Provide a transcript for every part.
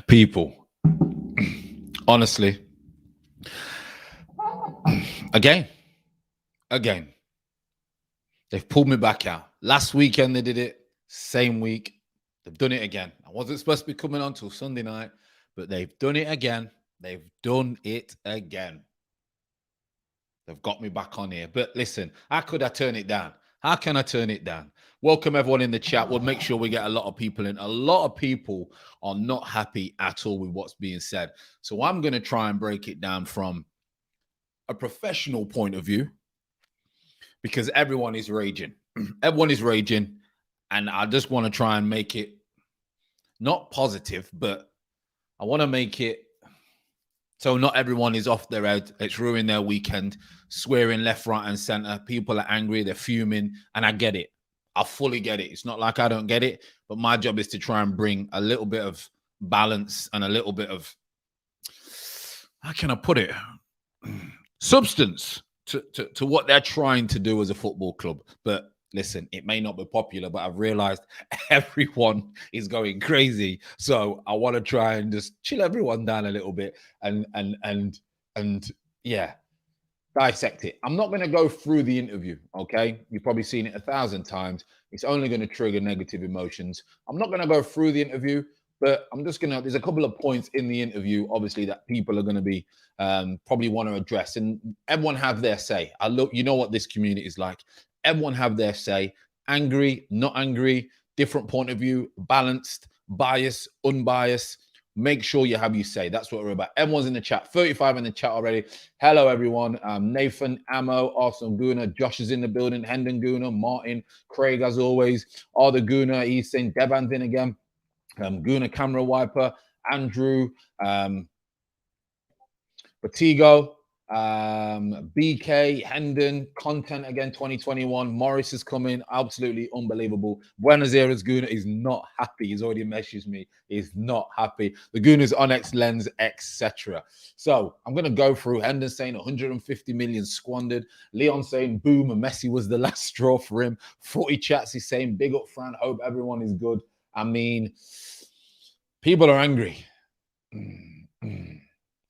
People. Honestly, again, they've pulled me back out. Last weekend they did it. Same week, they've done it again. I wasn't supposed to be coming on till Sunday night, but they've done it again. They've done it again. They've got me back on here. But listen, how could I turn it down? How can I turn it down? Welcome everyone in the chat. We'll make sure we get a lot of people in. A lot of people are not happy at all with what's being said. So I'm going to try and break it down from a professional point of view, because everyone is raging. Everyone is raging. And I just want to try and make it not positive, but I want to make it so not everyone is off their head. It's ruining their weekend, swearing left, right, and center. People are angry, they're fuming, and I get it. I fully get it. It's not like I don't get it, but my job is to try and bring a little bit of balance and a little bit of, how can I put it, substance to what they're trying to do as a football club. But listen, it may not be popular, but I've realized everyone is going crazy. So I want to try and just chill everyone down a little bit and yeah, dissect it. I'm not going to go through the interview, okay? You've probably seen it 1,000 times. It's only going to trigger negative emotions. I'm not going to go through the interview, but I'm just going to, there's a couple of points in the interview, obviously, that people are going to be probably want to address. And everyone have their say. You know what this community is like. Everyone have their say. Angry, not angry, different point of view, balanced, biased, unbiased. Make sure you have your say. That's what we're about. Everyone's in the chat. 35 in the chat already. Hello, everyone. Nathan, Ammo, Arsenal Gooner. Josh is in the building. Hendon Gooner, Martin, Craig, as always. Arthur Gooner, he's saying Devan's in again. Gooner Camera Wiper. Andrew, Batigo, BK, Hendon, content again 2021. Morris is coming, absolutely unbelievable. Buenos Aires Gooner is not happy. He's already messaged me. He's not happy. The Gooner's Onyx lens, etc. So I'm going to go through. Hendon saying 150 million squandered. Leon saying boom, Messi was the last straw for him. 40 chats is saying big up Fran. Hope everyone is good. I mean, people are angry.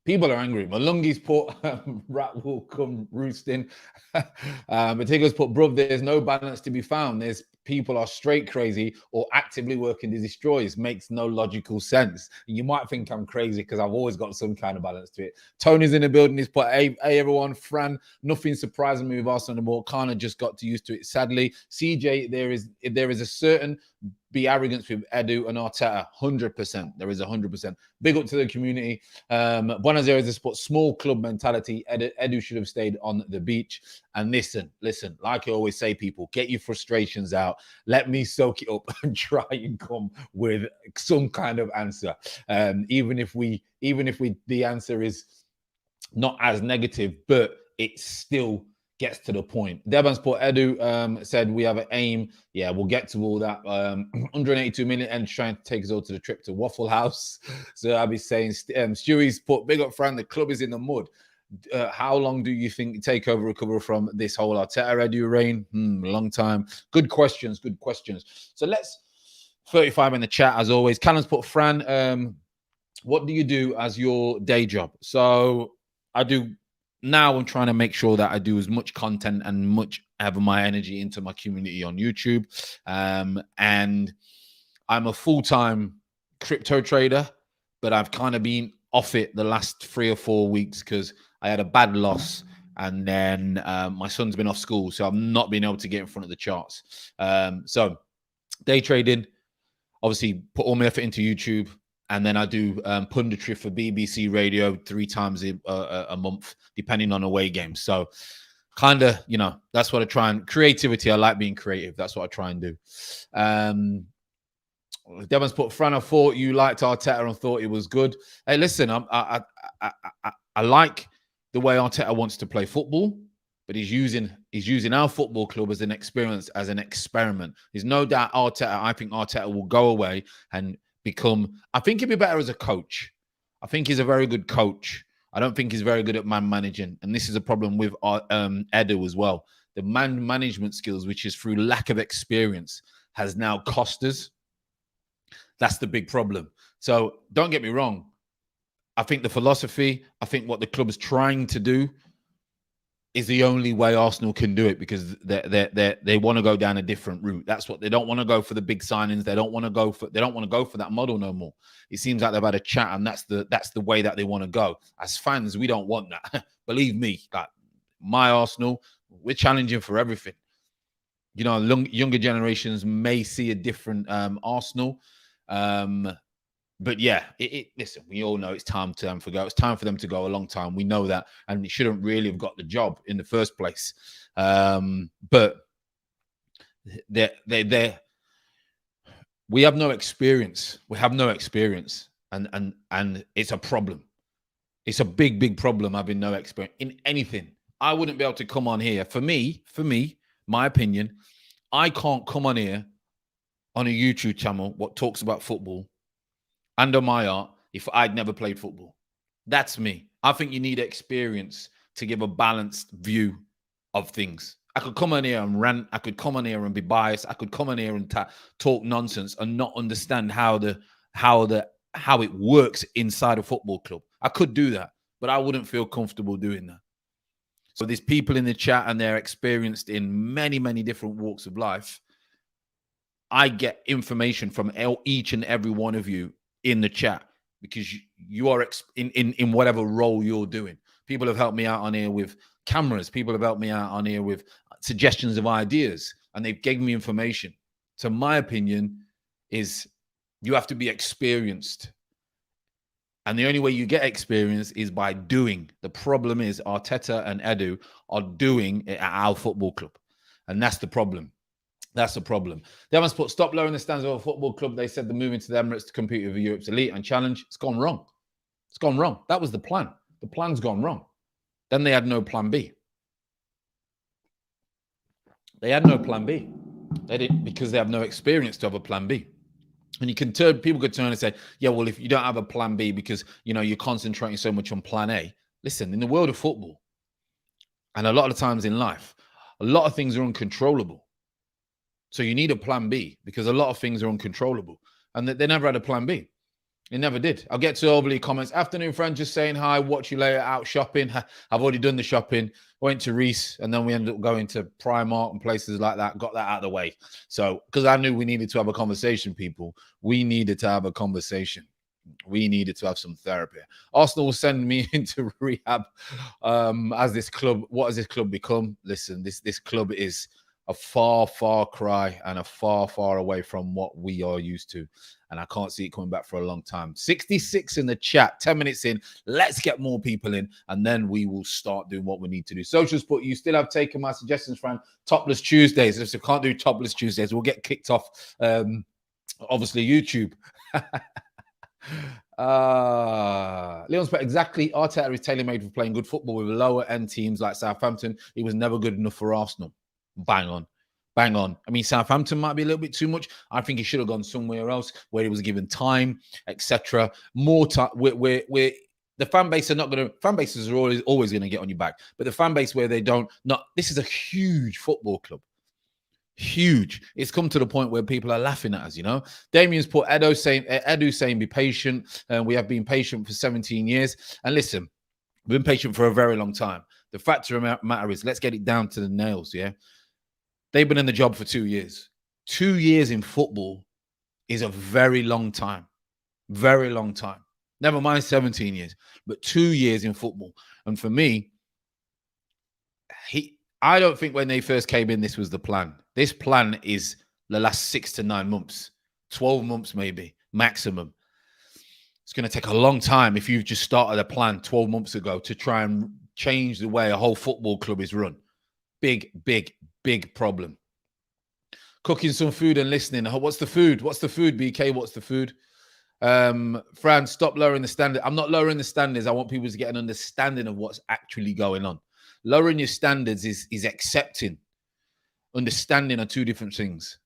People are angry. Malungi's put rat will come roosting. Matigo's put, bruv, there's no balance to be found. There's people are straight crazy or actively working to destroy us. Makes no logical sense. You might think I'm crazy because I've always got some kind of balance to it. Tony's in the building. He's put, hey everyone, Fran, nothing surprising me with Arsenal anymore. Kind of just got too used to it. Sadly, CJ, there is a certain be arrogance with Edu and Arteta. 100%. There is 100%. Big up to the community. Buenos Aires is put small club mentality. Edu should have stayed on the beach. And listen, like I always say, people, get your frustrations out. Let me soak it up and try and come with some kind of answer. Even if the answer is not as negative, but it's still gets to the point. Devan's put Edu said we have an aim. Yeah, we'll get to all that. 182 million and trying to take us all to the trip to Waffle House. So I'll be saying Stewie's put big up Fran. The club is in the mud. How long do you think takeover recover from this whole Arteta Edu reign? Long time. Good questions. So let's 35 in the chat as always. Callum's put Fran. what do you do as your day job? So I do now. I'm trying to make sure that I do as much content and much have my energy into my community on YouTube. And I'm a full-time crypto trader, but I've kind of been off it the last 3 or 4 weeks because I had a bad loss. And then my son's been off school, so I've not been able to get in front of the charts. So day trading, obviously put all my effort into YouTube. And then I do punditry for BBC Radio 3 times a month, depending on away games. So kind of, that's what I try and creativity. I like being creative. That's what I try and do. Devon's put, Fran, I thought you liked Arteta and thought it was good. Hey, listen, I like the way Arteta wants to play football, but he's using our football club as an experience, as an experiment. There's no doubt I think Arteta will go away and become, I think he'd be better as a coach. I think he's a very good coach. I don't think he's very good at man managing. And this is a problem with Edu as well. The man management skills, which is through lack of experience, has now cost us. That's the big problem. So don't get me wrong. I think the philosophy, I think what the club is trying to do is the only way Arsenal can do it, because they want to go down a different route. That's what they don't want to go for the big signings. They don't want to go for that model no more. It seems like they've had a chat, and that's the way that they want to go. As fans, we don't want that. Believe me, like my Arsenal, we're challenging for everything. Younger generations may see a different Arsenal. But yeah, listen, we all know it's time for them to go. It's time for them to go a long time. We know that, and it shouldn't really have got the job in the first place. But we have no experience. We have no experience, and it's a problem. It's a big problem having no experience in anything. I wouldn't be able to come on here. For me, my opinion, I can't come on here on a YouTube channel what talks about football under my art if I'd never played football. That's me. I think you need experience to give a balanced view of things. I could come on here and rant. I could come on here and be biased. I could come on here and talk nonsense and not understand how it works inside a football club. I could do that, but I wouldn't feel comfortable doing that. So there's people in the chat, and they're experienced in many, many different walks of life. I get information from each and every one of you in the chat, because you are in whatever role you're doing. People have helped me out on here with cameras. People have helped me out on here with suggestions of ideas, and they've given me information. So my opinion is you have to be experienced. And the only way you get experience is by doing. The problem is Arteta and Edu are doing it at our football club. And that's the problem. That's the problem. They haven't put, stop lowering the standards of a football club. They said they're moving to the Emirates to compete with Europe's elite and challenge. It's gone wrong. It's gone wrong. That was the plan. The plan's gone wrong. Then they had no plan B. They had no plan B. They didn't, because they have no experience to have a plan B. And people could turn and say, yeah, well, if you don't have a plan B because, you're concentrating so much on plan A. Listen, in the world of football, and a lot of times in life, a lot of things are uncontrollable. So you need a plan B, because a lot of things are uncontrollable. And they never had a plan B. They never did. I'll get to overly comments. Afternoon, friend, just saying hi. Watch you later. Out shopping. I've already done the shopping. Went to Reese, and then we ended up going to Primark and places like that. Got that out of the way. So, because I knew we needed to have a conversation, people. We needed to have a conversation. We needed to have some therapy. Arsenal will send me into rehab as this club. What has this club become? Listen, this club is a far cry and a far away from what we are used to. And I can't see it coming back for a long time. 66 in the chat, 10 minutes in. Let's get more people in, and then we will start doing what we need to do. Socials put, you still have taken my suggestions, Fran. Topless Tuesdays. If you can't do Topless Tuesdays, we'll get kicked off, obviously, YouTube. Leon's put, exactly. Arteta is tailor-made for playing good football with lower-end teams like Southampton. He was never good enough for Arsenal. Bang on. I mean, Southampton might be a little bit too much. I think he should have gone somewhere else where he was given time, etc. More time. The fan base are not going to. Fan bases are always going to get on your back. But the fan base where they don't. Not. This is a huge football club. Huge. It's come to the point where people are laughing at us, you know. Damien's put Edu saying be patient. We have been patient for 17 years. And listen, we've been patient for a very long time. The fact of the matter is, let's get it down to the nails, yeah? They've been in the job for 2 years. 2 years in football is a very long time. Very long time. Never mind 17 years, but 2 years in football. And for me, I don't think when they first came in, this was the plan. This plan is the last 6 to 9 months, 12 months maybe, maximum. It's going to take a long time if you've just started a plan 12 months ago to try and change the way a whole football club is run. Big, big, big problem. Cooking some food and listening. What's the food? What's the food, BK? What's the food? Fran, stop lowering the standard. I'm not lowering the standards. I want people to get an understanding of what's actually going on. Lowering your standards is accepting. Understanding are two different things.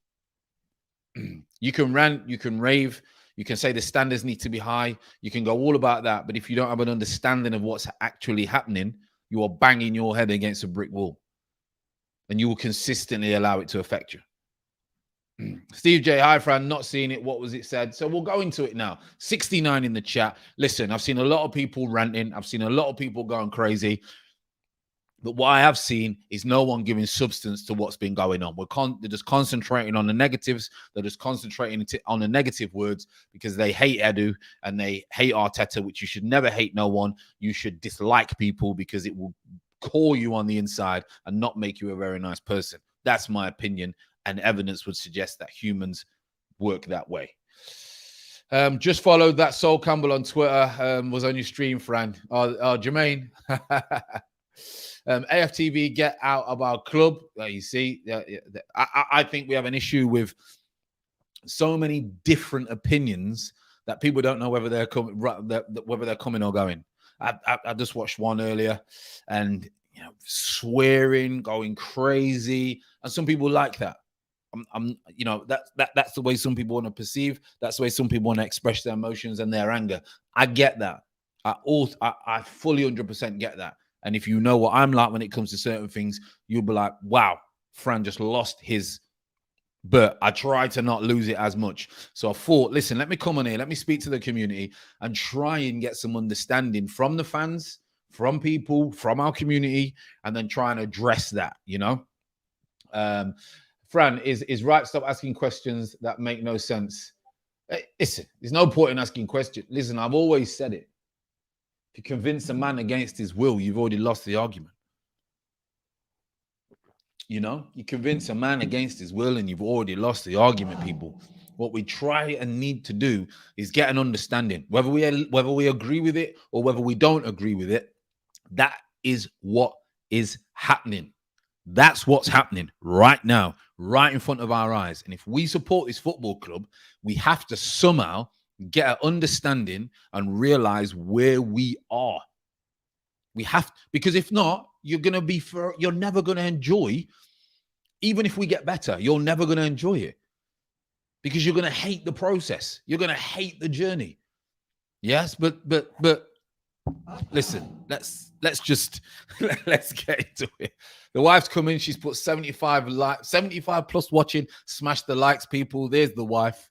You can rant, you can rave, you can say the standards need to be high. You can go all about that. But if you don't have an understanding of what's actually happening, you are banging your head against a brick wall. And you will consistently allow it to affect you. Steve J, hi Fran, not seeing it. What was it said? So we'll go into it now. 69 in the chat. Listen, I've seen a lot of people ranting. I've seen a lot of people going crazy. But what I have seen is no one giving substance to what's been going on. They're just concentrating on the negatives. They're just concentrating on the negative words because they hate Edu and they hate Arteta, which you should never hate no one. You should dislike people because it will core you on the inside and not make you a very nice person. That's my opinion. And evidence would suggest that humans work that way. Just followed that Sol Campbell on Twitter. Was on your stream, Fran. Jermaine. AFTV, get out of our club. You see, I think we have an issue with so many different opinions that people don't know whether they're coming or going. I just watched one earlier, and swearing, going crazy, and some people like that. That's the way some people want to perceive. That's the way some people want to express their emotions and their anger. I get that. I fully 100% get that. And if you know what I'm like when it comes to certain things, you'll be like, wow, Fran just lost his. But I try to not lose it as much. So I thought, listen, let me come on here. Let me speak to the community and try and get some understanding from the fans, from people, from our community, and then try and address that, Fran, is right, stop asking questions that make no sense. Listen, there's no point in asking questions. Listen, I've always said it. If you convince a man against his will, you've already lost the argument. You convince a man against his will and you've already lost the argument, people. What we try and need to do is get an understanding, whether we agree with it or whether we don't agree with it. That is what is happening. That's what's happening right now, right in front of our eyes. And if we support this football club, we have to somehow get an understanding and realize where we are. We have, because if not, you're never going to enjoy, even if we get better, you're never going to enjoy it because you're going to hate the process. You're going to hate the journey. Yes, but listen, let's get into it. The wife's coming. She's put 75 plus watching. Smash the likes, people. There's the wife.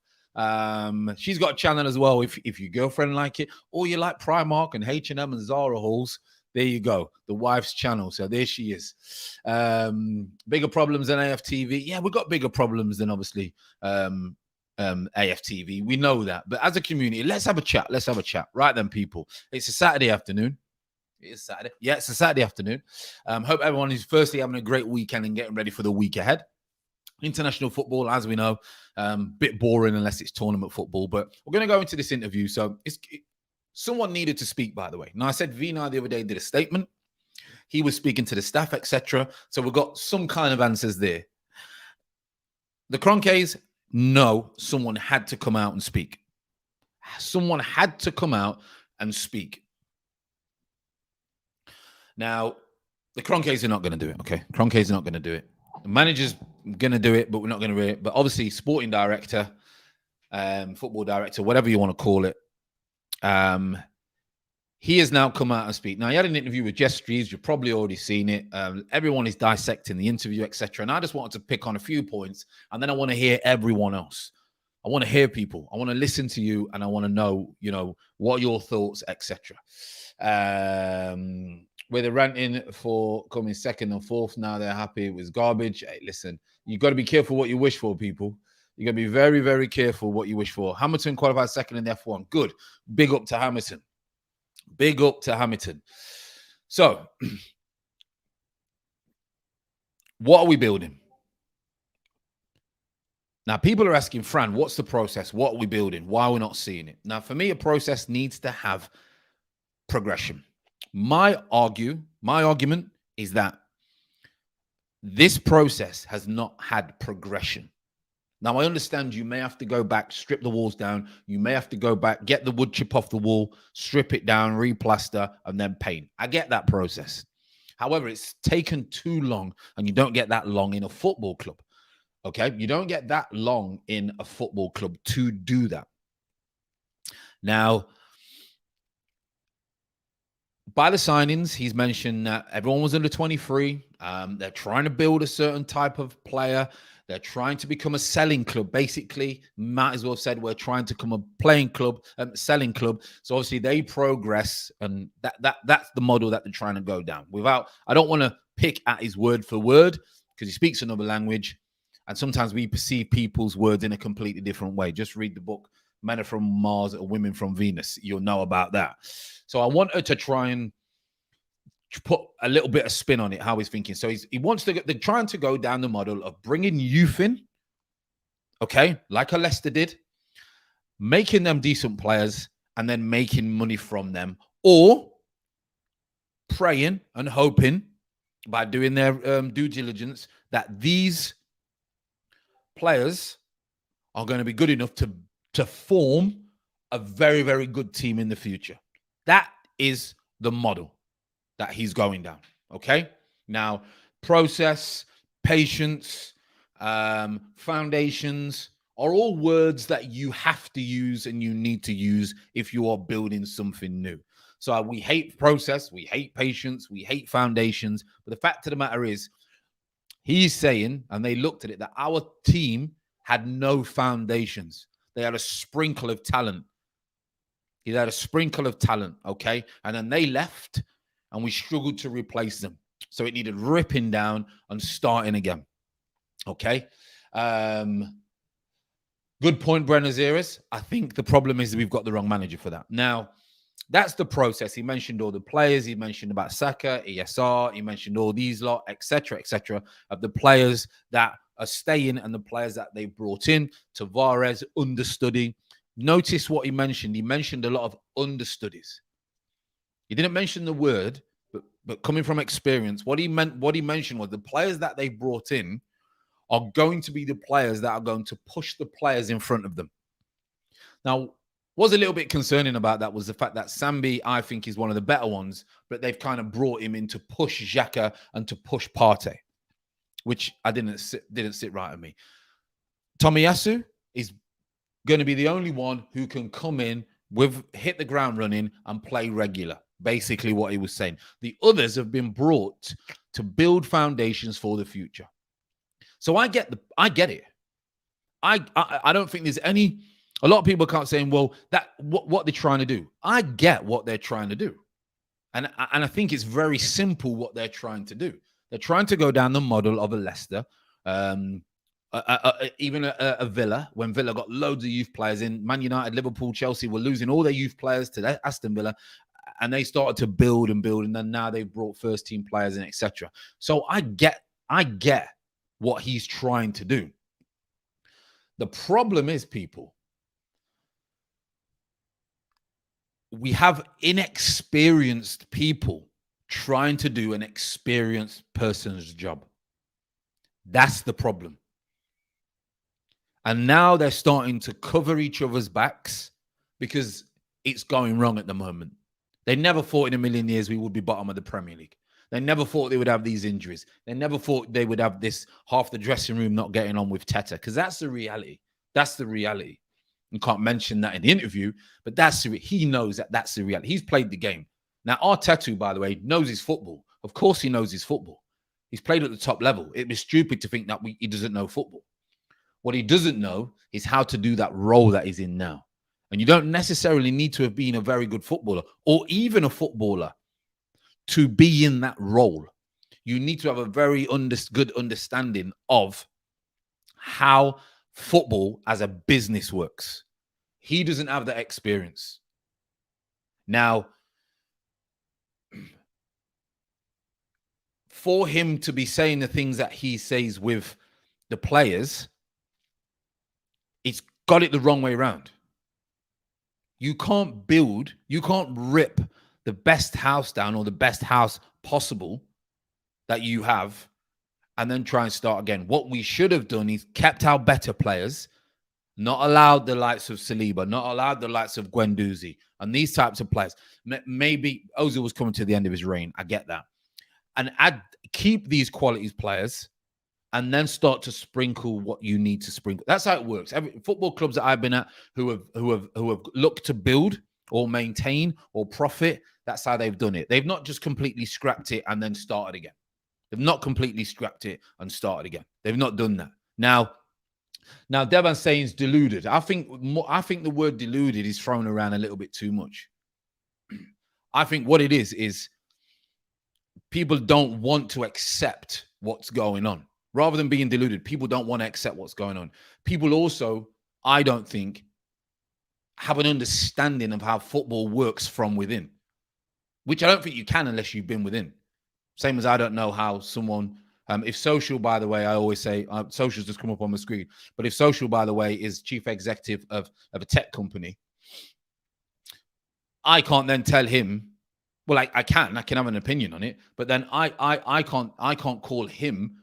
She's got a channel as well. If your girlfriend like it, or you like Primark and H&M and Zara hauls, there you go. The wife's channel. So there she is. Bigger problems than AFTV. Yeah, we've got bigger problems than obviously AFTV. We know that. But as a community, let's have a chat. Let's have a chat. Right then, people. It's a Saturday afternoon. It is Saturday. Yeah, it's a Saturday afternoon. Hope everyone is firstly having a great weekend and getting ready for the week ahead. International football, as we know, bit boring unless it's tournament football. But we're going to go into this interview. So someone needed to speak, by the way. Now, I said Vina the other day did a statement. He was speaking to the staff, etc. So we've got some kind of answers there. The Kroenkes, no, someone had to come out and speak. Someone had to come out and speak. Now, the Kroenkes are not going to do it, okay? Kroenkes are not going to do it. The manager's going to do it, but we're not going to do it. But obviously, sporting director, football director, whatever you want to call it, he has now come out and speak. Now, he had an interview with Jess Streves. You've probably already seen it. Everyone is dissecting the interview, etc. And I just wanted to pick on a few points, and then I want to hear everyone else. I want to hear people. I want to listen to you, and I want to know, what your thoughts, etc. Where they're ranting for coming second and fourth, now they're happy it was garbage. Hey, listen, you've got to be careful what you wish for, people. You got to be very, very careful what you wish for. Hamilton qualified second in the F1. Good. Big up to Hamilton. Big up to Hamilton. So, what are we building? Now, people are asking, Fran, what's the process? What are we building? Why are we not seeing it? Now, for me, a process needs to have progression. My argument is that this process has not had progression. Now, I understand you may have to go back, strip the walls down. You may have to go back, get the wood chip off the wall, strip it down, replaster, and then paint. I get that process. However, it's taken too long, and you don't get that long in a football club. Okay? You don't get that long in a football club to do that. Now, by the signings, he's mentioned that everyone was under 23. They're trying to build a certain type of player. They're trying to become a selling club. Basically, might as well have said we're trying to become a playing club, selling club. So obviously they progress, and that's the model that they're trying to go down. I don't want to pick at his word for word because he speaks another language, and sometimes we perceive people's words in a completely different way. Just read the book Men Are From Mars or Women From Venus. You'll know about that. So I wanted to try and put a little bit of spin on it, how he's thinking. So they're trying to go down the model of bringing youth in, okay, like a Leicester did, making them decent players and then making money from them, or praying and hoping by doing their due diligence that these players are going to be good enough to form a very, very good team in the future. That is the model that he's going down. Okay. Now, process, patience, foundations are all words that you have to use and you need to use if you are building something new. So we hate process, we hate patience, we hate foundations. But the fact of the matter is, he's saying, and they looked at it, that our team had no foundations. They had a sprinkle of talent. He had a sprinkle of talent, okay? And then they left, and we struggled to replace them. So it needed ripping down and starting again, okay? Good point, Brenner Zeres. I think the problem is that we've got the wrong manager for that. Now, that's the process. He mentioned all the players. He mentioned about Saka, ESR. He mentioned all these lot, etc., of the players that are staying and the players that they brought in. Tavares, understudy. Notice what he mentioned. He mentioned a lot of understudies. He didn't mention the word, but coming from experience, what he mentioned was the players that they brought in are going to be the players that are going to push the players in front of them. Now, what's a little bit concerning about that was the fact that Sambi, I think, is one of the better ones, but they've kind of brought him in to push Xhaka and to push Partey, which I didn't sit right with me. Tomiyasu is going to be the only one who can come in hit the ground running and play regular. Basically what he was saying. The others have been brought to build foundations for the future. So I get it. I don't think there's any. A lot of people can't say, well, what they're trying to do. I get what they're trying to do, and I think it's very simple what they're trying to do. They're trying to go down the model of a Leicester, even a Villa. When Villa got loads of youth players in, Man United, Liverpool, Chelsea were losing all their youth players to Aston Villa, and they started to build, and then now they've brought first team players in, etc. So I get what he's trying to do. The problem is, people, we have inexperienced people trying to do an experienced person's job. That's the problem. And now they're starting to cover each other's backs because it's going wrong at the moment. They never thought in a million years we would be bottom of the Premier League. They never thought they would have these injuries. They never thought they would have this half the dressing room not getting on with Teta, because that's the reality. That's the reality. You can't mention that in the interview, but he knows that that's the reality. He's played the game. Now, Arteta, by the way, knows his football. Of course he knows his football. He's played at the top level. It'd be stupid to think that he doesn't know football. What he doesn't know is how to do that role that he's in now. And you don't necessarily need to have been a very good footballer or even a footballer to be in that role. You need to have a very good understanding of how football as a business works. He doesn't have that experience. Now, for him to be saying the things that he says with the players, it's got it the wrong way around. You can't rip the best house down or the best house possible that you have and then try and start again. What we should have done is kept our better players, not allowed the likes of Saliba, not allowed the likes of Guendouzi and these types of players. Maybe Ozil was coming to the end of his reign. I get that. And keep these qualities players and then start to sprinkle what you need to sprinkle. That's how it works. Every football clubs that I've been at who have looked to build or maintain or profit, that's how they've done it. They've not just completely scrapped it and then started again. They've not completely scrapped it and started again. They've not done that. Now Devan's saying it's deluded. I think the word deluded is thrown around a little bit too much. I think what it is people don't want to accept what's going on. Rather than being deluded, people don't want to accept what's going on. People also, I don't think, have an understanding of how football works from within, which I don't think you can unless you've been within. Same as I don't know how someone, if Social, by the way, I always say, Social's just come up on the screen, but if Social, by the way, is chief executive of a tech company, I can't then tell him, well, I can have an opinion on it, but then I can't call him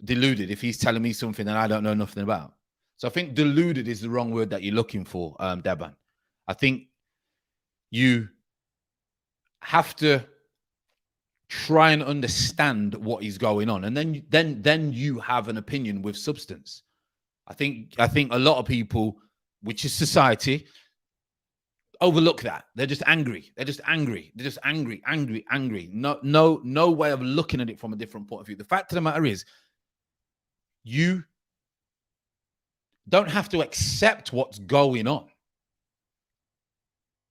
deluded if he's telling me something that I don't know nothing about. So I think deluded is the wrong word that you're looking for, Deban. I think you have to try and understand what is going on, and then you have an opinion with substance. I think a lot of people, which is society, overlook that. They're just angry. They're just angry. Angry. No way of looking at it from a different point of view. The fact of the matter is, you don't have to accept what's going on.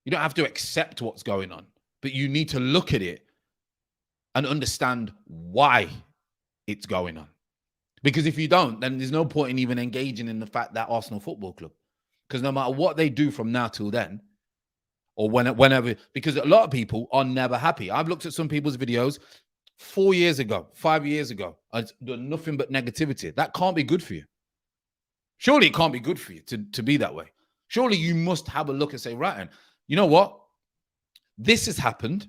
You don't have to accept what's going on, but you need to look at it and understand why it's going on. Because if you don't, then there's no point in even engaging in the fact that Arsenal Football Club, because no matter what they do from now till then, or whenever, because a lot of people are never happy. I've looked at some people's videos 4 years ago, 5 years ago. It's done nothing but negativity. That can't be good for you. Surely it can't be good for you to be that way. Surely you must have a look and say, right, and you know what? This has happened.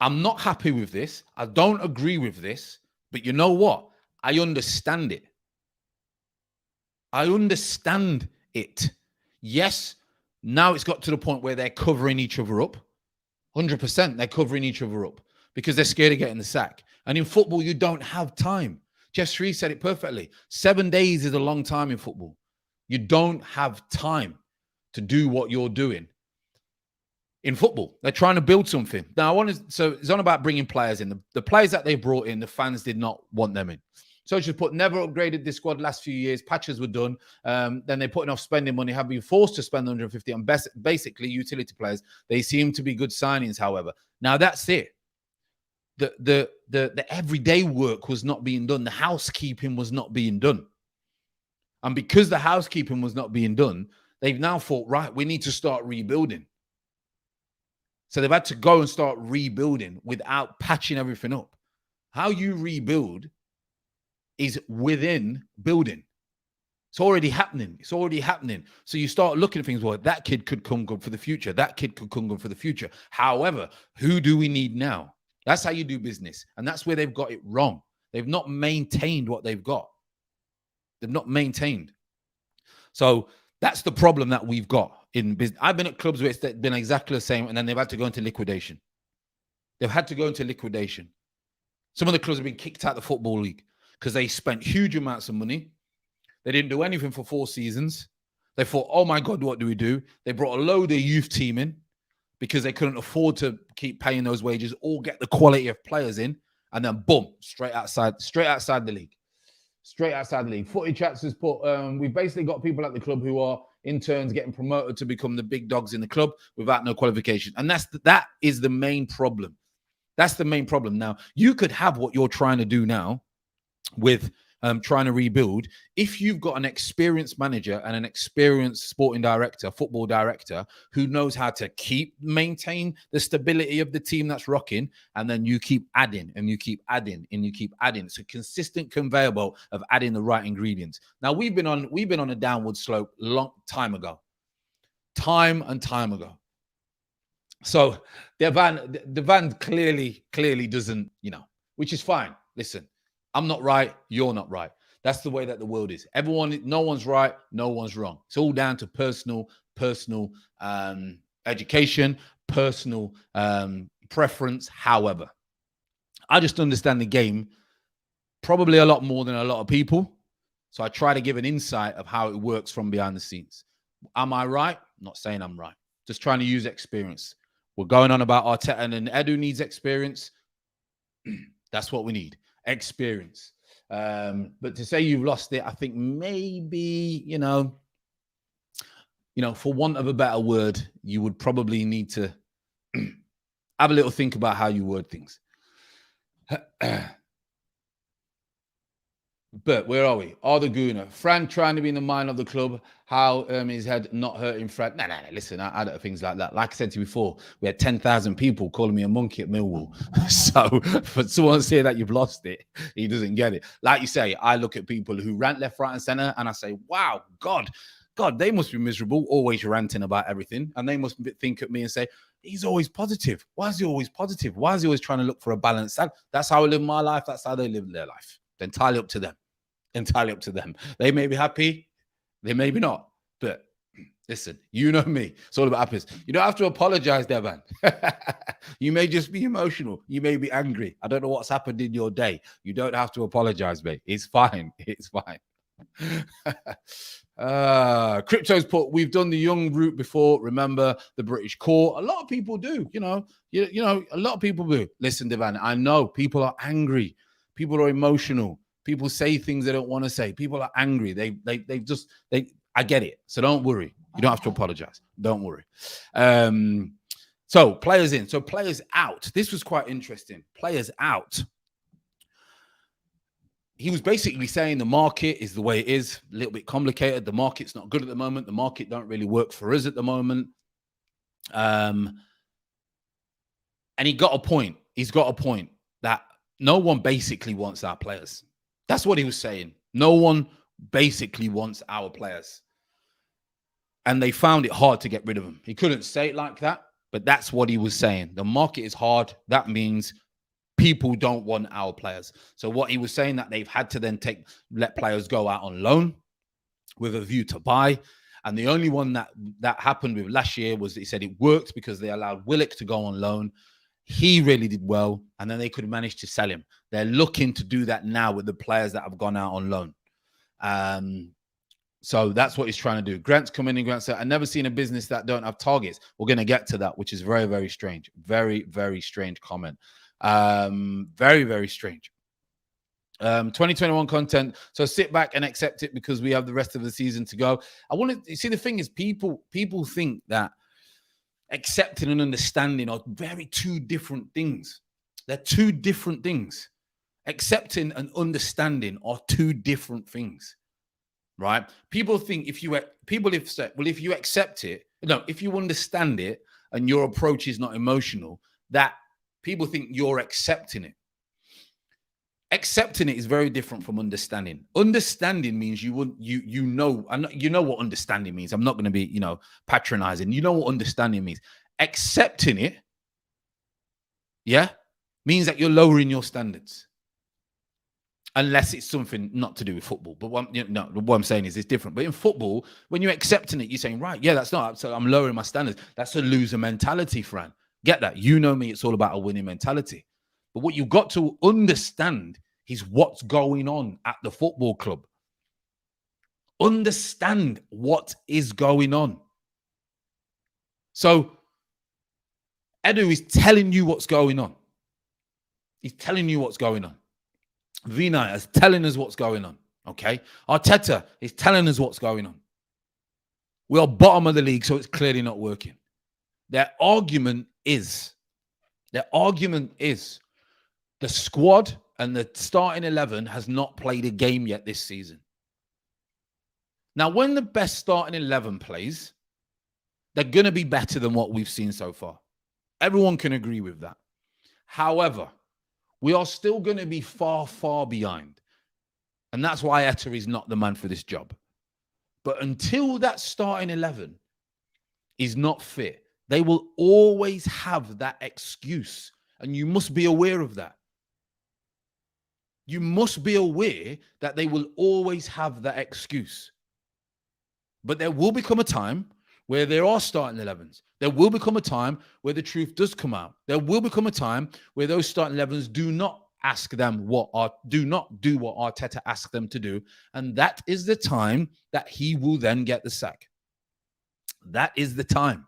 I'm not happy with this. I don't agree with this. But you know what? I understand it. I understand it. Yes, now it's got to the point where they're covering each other up. 100% they're covering each other up because they're scared of getting the sack. And in football, you don't have time. Jeff Shree said it perfectly. 7 days is a long time in football. You don't have time to do what you're doing. In football, they're trying to build something. Now, so it's on about bringing players in. The players that they brought in, the fans did not want them in. So just put, never upgraded this squad last few years. Patches were done. Then they put enough spending money, have been forced to spend 150 on basically utility players. They seem to be good signings, however. Now that's it. The everyday work was not being done. The housekeeping was not being done. And because the housekeeping was not being done, they've now thought, right, we need to start rebuilding. So they've had to go and start rebuilding without patching everything up. How you rebuild is within building. It's already happening. It's already happening. So you start looking at things, well, that kid could come good for the future. That kid could come good for the future. However, who do we need now? That's how you do business. And that's where they've got it wrong. They've not maintained what they've got. They've not maintained. So that's the problem that we've got in business. I've been at clubs where it's been exactly the same, and then they've had to go into liquidation. They've had to go into liquidation. Some of the clubs have been kicked out of the Football League because they spent huge amounts of money. They didn't do anything for 4 seasons. They thought, oh my God, what do we do? They brought a load of youth team in, because they couldn't afford to keep paying those wages or get the quality of players in, and then boom, straight outside the league. Straight outside the league. Footy Chats has put, we've basically got people at the club who are in turns getting promoted to become the big dogs in the club without no qualification. And that is the main problem. That's the main problem. Now, you could have what you're trying to do now with trying to rebuild. If you've got an experienced manager and an experienced sporting director, football director, who knows how to maintain the stability of the team that's rocking, and then you keep adding and you keep adding and you keep adding. It's a consistent conveyor belt of adding the right ingredients. Now, we've been on a downward slope long time ago. Time and time ago. So Devan clearly doesn't, which is fine. Listen, I'm not right. You're not right. That's the way that the world is. No one's right. No one's wrong. It's all down to personal education, personal preference. However, I just understand the game probably a lot more than a lot of people. So I try to give an insight of how it works from behind the scenes. Am I right? I'm not saying I'm right. Just trying to use experience. We're going on about Arteta and Edu needs experience. That's what we need. Experience. But to say you've lost it, I think maybe, for want of a better word, you would probably need to have a little think about how you word things. But where are we? Are the Gooner. Fran trying to be in the mind of the club. How his head not hurting Fran. No. Listen, I don't things like that. Like I said to you before, we had 10,000 people calling me a monkey at Millwall. So for someone to say that you've lost it, he doesn't get it. Like you say, I look at people who rant left, right, and center, and I say, wow, God, they must be miserable, always ranting about everything. And they must think at me and say, he's always positive. Why is he always positive? Why is he always trying to look for a balance? That's how I live my life. That's how they live their life. It's entirely up to them. Entirely up to them. They may be happy, they may be not. But listen, you know me. It's all about happiness. You don't have to apologize, Devan. You may just be emotional. You may be angry. I don't know what's happened in your day. You don't have to apologize, mate. It's fine. It's fine. Crypto's put, we've done the young route before. Remember the British core? A lot of people do. You know, a lot of people do. Listen, Devan, I know people are angry. People are emotional. People say things they don't want to say. People are angry. I get it. So don't worry. You don't have to apologize. Don't worry. So players in. So players out. This was quite interesting. Players out. He was basically saying the market is the way it is. A little bit complicated. The market's not good at the moment. The market don't really work for us at the moment. And he got a point. He's got a point that no one basically wants our players. That's what he was saying. No one basically wants our players. And they found it hard to get rid of them. He couldn't say it like that, but that's what he was saying. The market is hard. That means people don't want our players. So what he was saying, that they've had to then let players go out on loan with a view to buy. And the only one that happened with last year was, he said it worked because they allowed Willock to go on loan. He really did well, and then they could manage to sell him. They're looking to do that now with the players that have gone out on loan. So that's what he's trying to do. Grant's coming in. Grant said, I've never seen a business that don't have targets. We're going to get to that, which is very, very strange. Very, very strange comment. Very, very strange. 2021 content. So sit back and accept it because we have the rest of the season to go. You see, the thing is, people think that accepting and understanding are two different things. They're two different things. Accepting and understanding are two different things, right? People think if you accept it, if you understand it and your approach is not emotional, that people think you're accepting it. Accepting it is very different from understanding. Understanding means you know what understanding means. I'm not going to be, patronizing. You know what understanding means. Accepting it, means that you're lowering your standards. Unless it's something not to do with football. But what I'm saying is it's different. But in football, when you're accepting it, you're saying, right, that's not, so I'm lowering my standards. That's a loser mentality, Fran. Get that? You know me, it's all about a winning mentality. But what you've got to understand is what's going on at the football club. Understand what is going on. So Edu is telling you what's going on. He's telling you what's going on. Vinay is telling us what's going on. Okay. Arteta is telling us what's going on. We are bottom of the league, so it's clearly not working. Their argument is the squad and the starting 11 has not played a game yet this season. Now, when the best starting 11 plays, they're going to be better than what we've seen so far. Everyone can agree with that. However, we are still going to be far, far behind. And that's why Etta is not the man for this job. But until that starting 11 is not fit, they will always have that excuse. And you must be aware of that. You must be aware that they will always have that excuse. But there will become a time where there are starting 11s. There will become a time where the truth does come out. There will become a time where those starting 11s do not do not do what Arteta asked them to do. And that is the time that he will then get the sack. That is the time.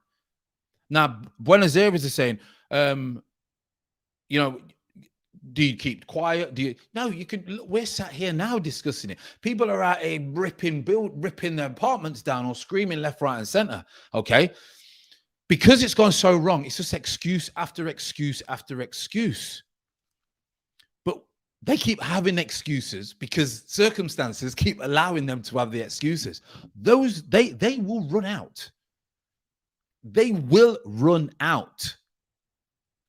Now, Buenos Aires is saying, do you keep quiet? No, you can. Look, we're sat here now discussing it. People are out here ripping their apartments down or screaming left, right, and center. Okay, because it's gone so wrong. It's just excuse after excuse after excuse. But they keep having excuses because circumstances keep allowing them to have the excuses. Those they will run out. They will run out,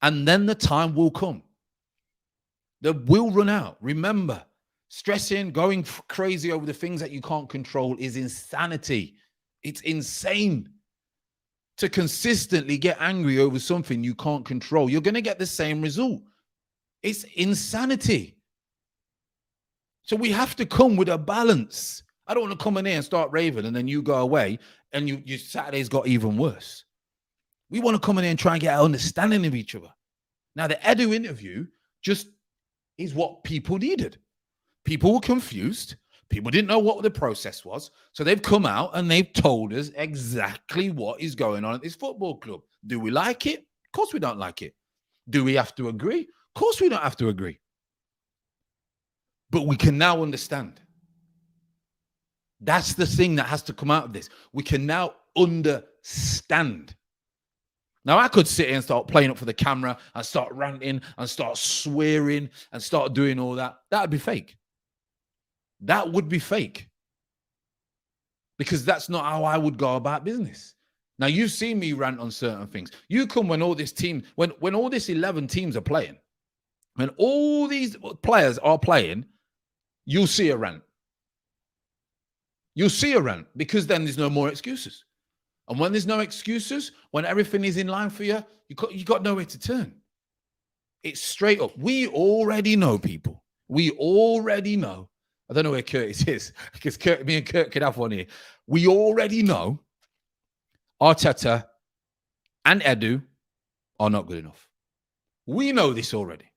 and then the time will come. They will run out. Remember, stressing, going crazy over the things that you can't control is insanity. It's insane to consistently get angry over something you can't control. You're going to get the same result. It's insanity. So we have to come with a balance. I don't want to come in here and start raving and then you go away and your Saturday's got even worse. We want to come in here and try and get an understanding of each other. Now, the Edu interview just is what people needed. People were confused. People didn't know what the process was. So they've come out and they've told us exactly what is going on at this football club. Do we like it? Of course we don't like it. Do we have to agree? Of course we don't have to agree. But we can now understand. That's the thing that has to come out of this. We can now understand. Now, I could sit here and start playing up for the camera and start ranting and start swearing and start doing all that. That would be fake. That would be fake. Because that's not how I would go about business. Now, you've seen me rant on certain things. You come when all this team, when all this 11 teams are playing, when all these players are playing, you'll see a rant. You'll see a rant because then there's no more excuses. And when there's no excuses, when everything is in line for you, you got nowhere to turn. It's straight up. We already know, people. We already know. I don't know where Curtis is because me and Kurt could have one here. We already know Arteta and Edu are not good enough. We know this already.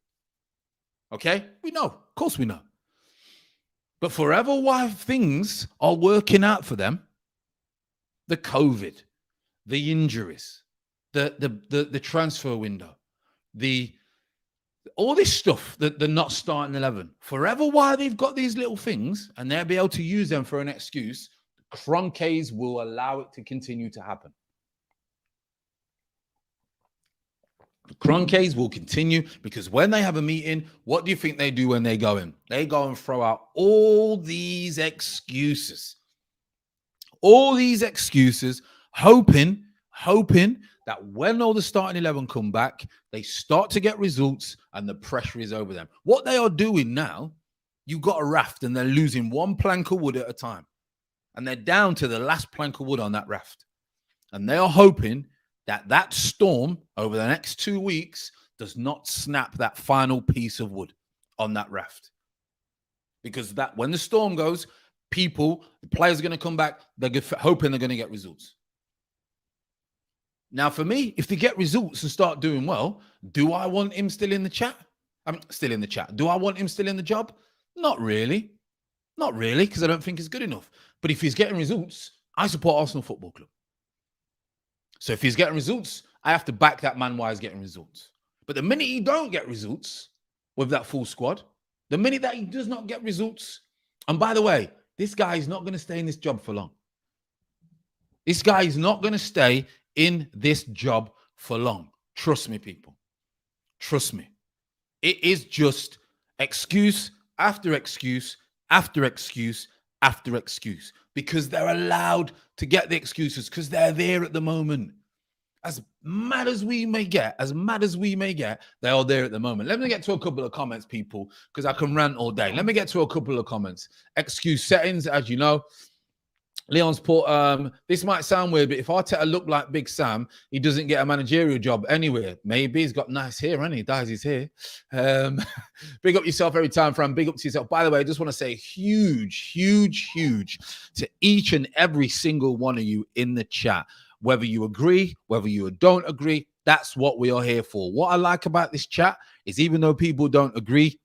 Okay? We know. Of course we know. But forever while things are working out for them, the COVID, the injuries, the transfer window, all this stuff that they're not starting 11. Forever while they've got these little things and they'll be able to use them for an excuse, Kroenkes will allow it to continue to happen. The Kroenkes will continue because when they have a meeting, what do you think they do when they go in? They go and throw out all these excuses. All these excuses, hoping that when all the starting 11 come back, they start to get results and the pressure is over them. What they are doing now, you've got a raft and they're losing one plank of wood at a time. And they're down to the last plank of wood on that raft. And they are hoping that storm over the next 2 weeks does not snap that final piece of wood on that raft. Because that when the storm goes, the players are going to come back. They're hoping they're going to get results. Now, for me, if they get results and start doing well, do I want him still in the chat? Still in the chat. Do I want him still in the job? Not really. Not really, because I don't think he's good enough. But if he's getting results, I support Arsenal Football Club. So if he's getting results I have to back that man while he's getting results. But the minute he don't get results with that full squad, the minute that he does not get results, and by the way, this guy is not going to stay in this job for long. This guy is not going to stay in this job for long. Trust me, people. Trust me. It is just excuse after excuse after excuse after excuse, because they're allowed to get the excuses because they're there at the moment. As mad as we may get, they are there at the moment. Let me get to a couple of comments, people, because I can rant all day. Let me get to a couple of comments. Excuse settings, as you know. Leon's put, this might sound weird, but if Arteta looked like Big Sam, he doesn't get a managerial job anywhere. Maybe he's got nice hair, hasn't he? Dyes his hair. Big up yourself every time, Fran. Big up to yourself. By the way, I just want to say huge to each and every single one of you in the chat. Whether you agree, whether you don't agree, that's what we are here for. What I like about this chat is even though people don't agree,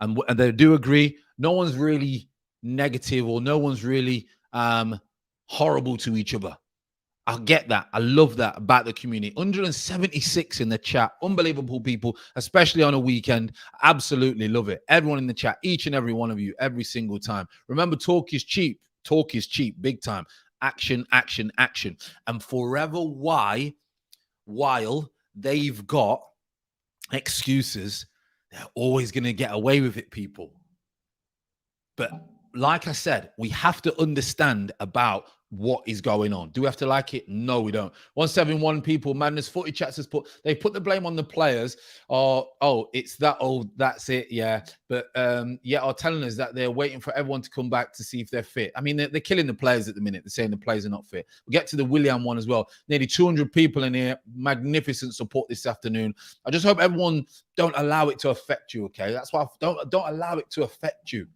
and they do agree, no one's really negative or no one's really horrible to each other. I get that. I love that about the community. 176 in the chat. Unbelievable people, especially on a weekend. Absolutely love it. Everyone in the chat, each and every one of you, every single time. Remember, talk is cheap. Talk is cheap, big time. Action, action, action. And forever while they've got excuses, they're always going to get away with it, people. But like I said, we have to understand about what is going on. Do we have to like it? No, we don't. 171 people, Madness 40 chats has put, they put the blame on the players. Oh, it's that old, that's it, yeah. But yeah, are telling us that they're waiting for everyone to come back to see if they're fit. I mean, they're killing the players at the minute. They're saying the players are not fit. We'll get to the William one as well. Nearly 200 people in here. Magnificent support this afternoon. I just hope everyone don't allow it to affect you, okay? That's why don't allow it to affect you.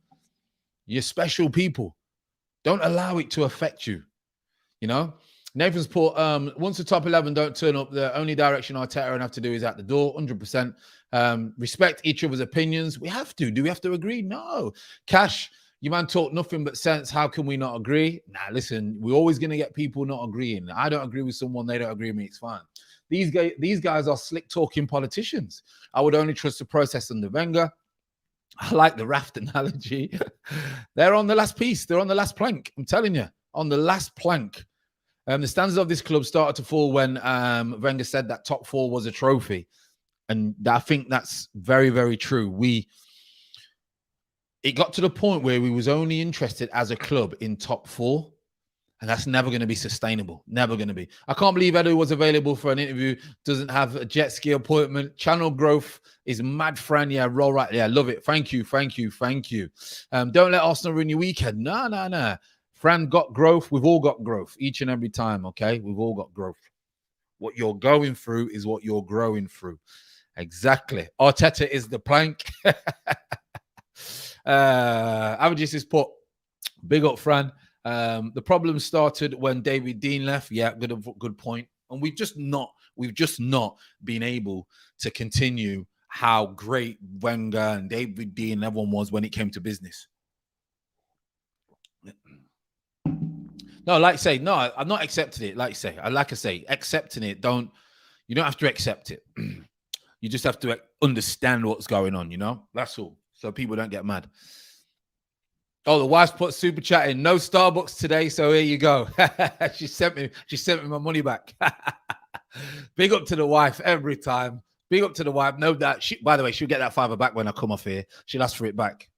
You're special people. Don't allow it to affect you. You know, Nathan's put, once the top 11 don't turn up, the only direction Arteta and have to do is out the door, 100%. Respect each other's opinions. We have to. Do we have to agree? No. Cash, you man talk nothing but sense. How can we not agree? Nah, listen, we're always going to get people not agreeing. I don't agree with someone. They don't agree with me. It's fine. These guys are slick talking politicians. I would only trust the process under Wenger. I like the raft analogy. They're on the last piece. They're on the last plank. I'm telling you, on the last plank. The standards of this club started to fall when Wenger said that top four was a trophy. And I think that's very, very true. It got to the point where we was only interested as a club in top four. And that's never going to be sustainable. Never going to be. I can't believe Edu was available for an interview. Doesn't have a jet ski appointment. Channel growth is mad, Fran. Yeah, roll right. Yeah, love it. Thank you. Don't let Arsenal ruin your weekend. No. Fran got growth. We've all got growth each and every time, okay? We've all got growth. What you're going through is what you're growing through. Exactly. Arteta is the plank. Averages is put. Big up, Fran. The problem started when David Dean left. Yeah, good point. And we've just not been able to continue how great Wenger and David Dean and everyone was when it came to business. No, I'm not accepting it. Like I say, accepting it. You don't have to accept it. You just have to understand what's going on, you know? That's all. So people don't get mad. Oh, the wife's put super chat in. No Starbucks today, so here you go. She sent me my money back. Big up to the wife every time. Big up to the wife. No doubt. By the way, she'll get that $5 back when I come off here. She'll ask for it back.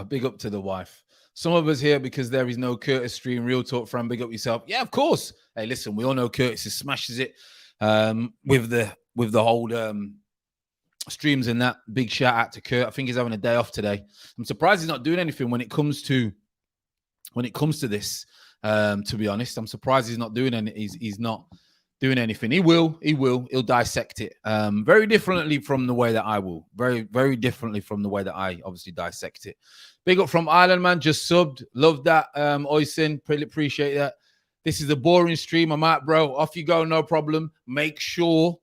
Big up to the wife. Some of us here because there is no Curtis stream. Real talk, Fran. Big up yourself. Yeah, of course. Hey, listen, we all know Curtis smashes it with the whole streams and that. Big shout out to Kurt. I think he's having a day off today. I'm surprised he's not doing anything when it comes to this. To be honest, I'm surprised he's not doing any. He's not doing anything. He'll dissect it very differently from the way that I will. Very, very differently from the way that I obviously dissect it. Big up from Ireland, man. Just subbed. Love that. Oisin, really appreciate that. This is a boring stream. I'm out, bro. Off you go, no problem. Make sure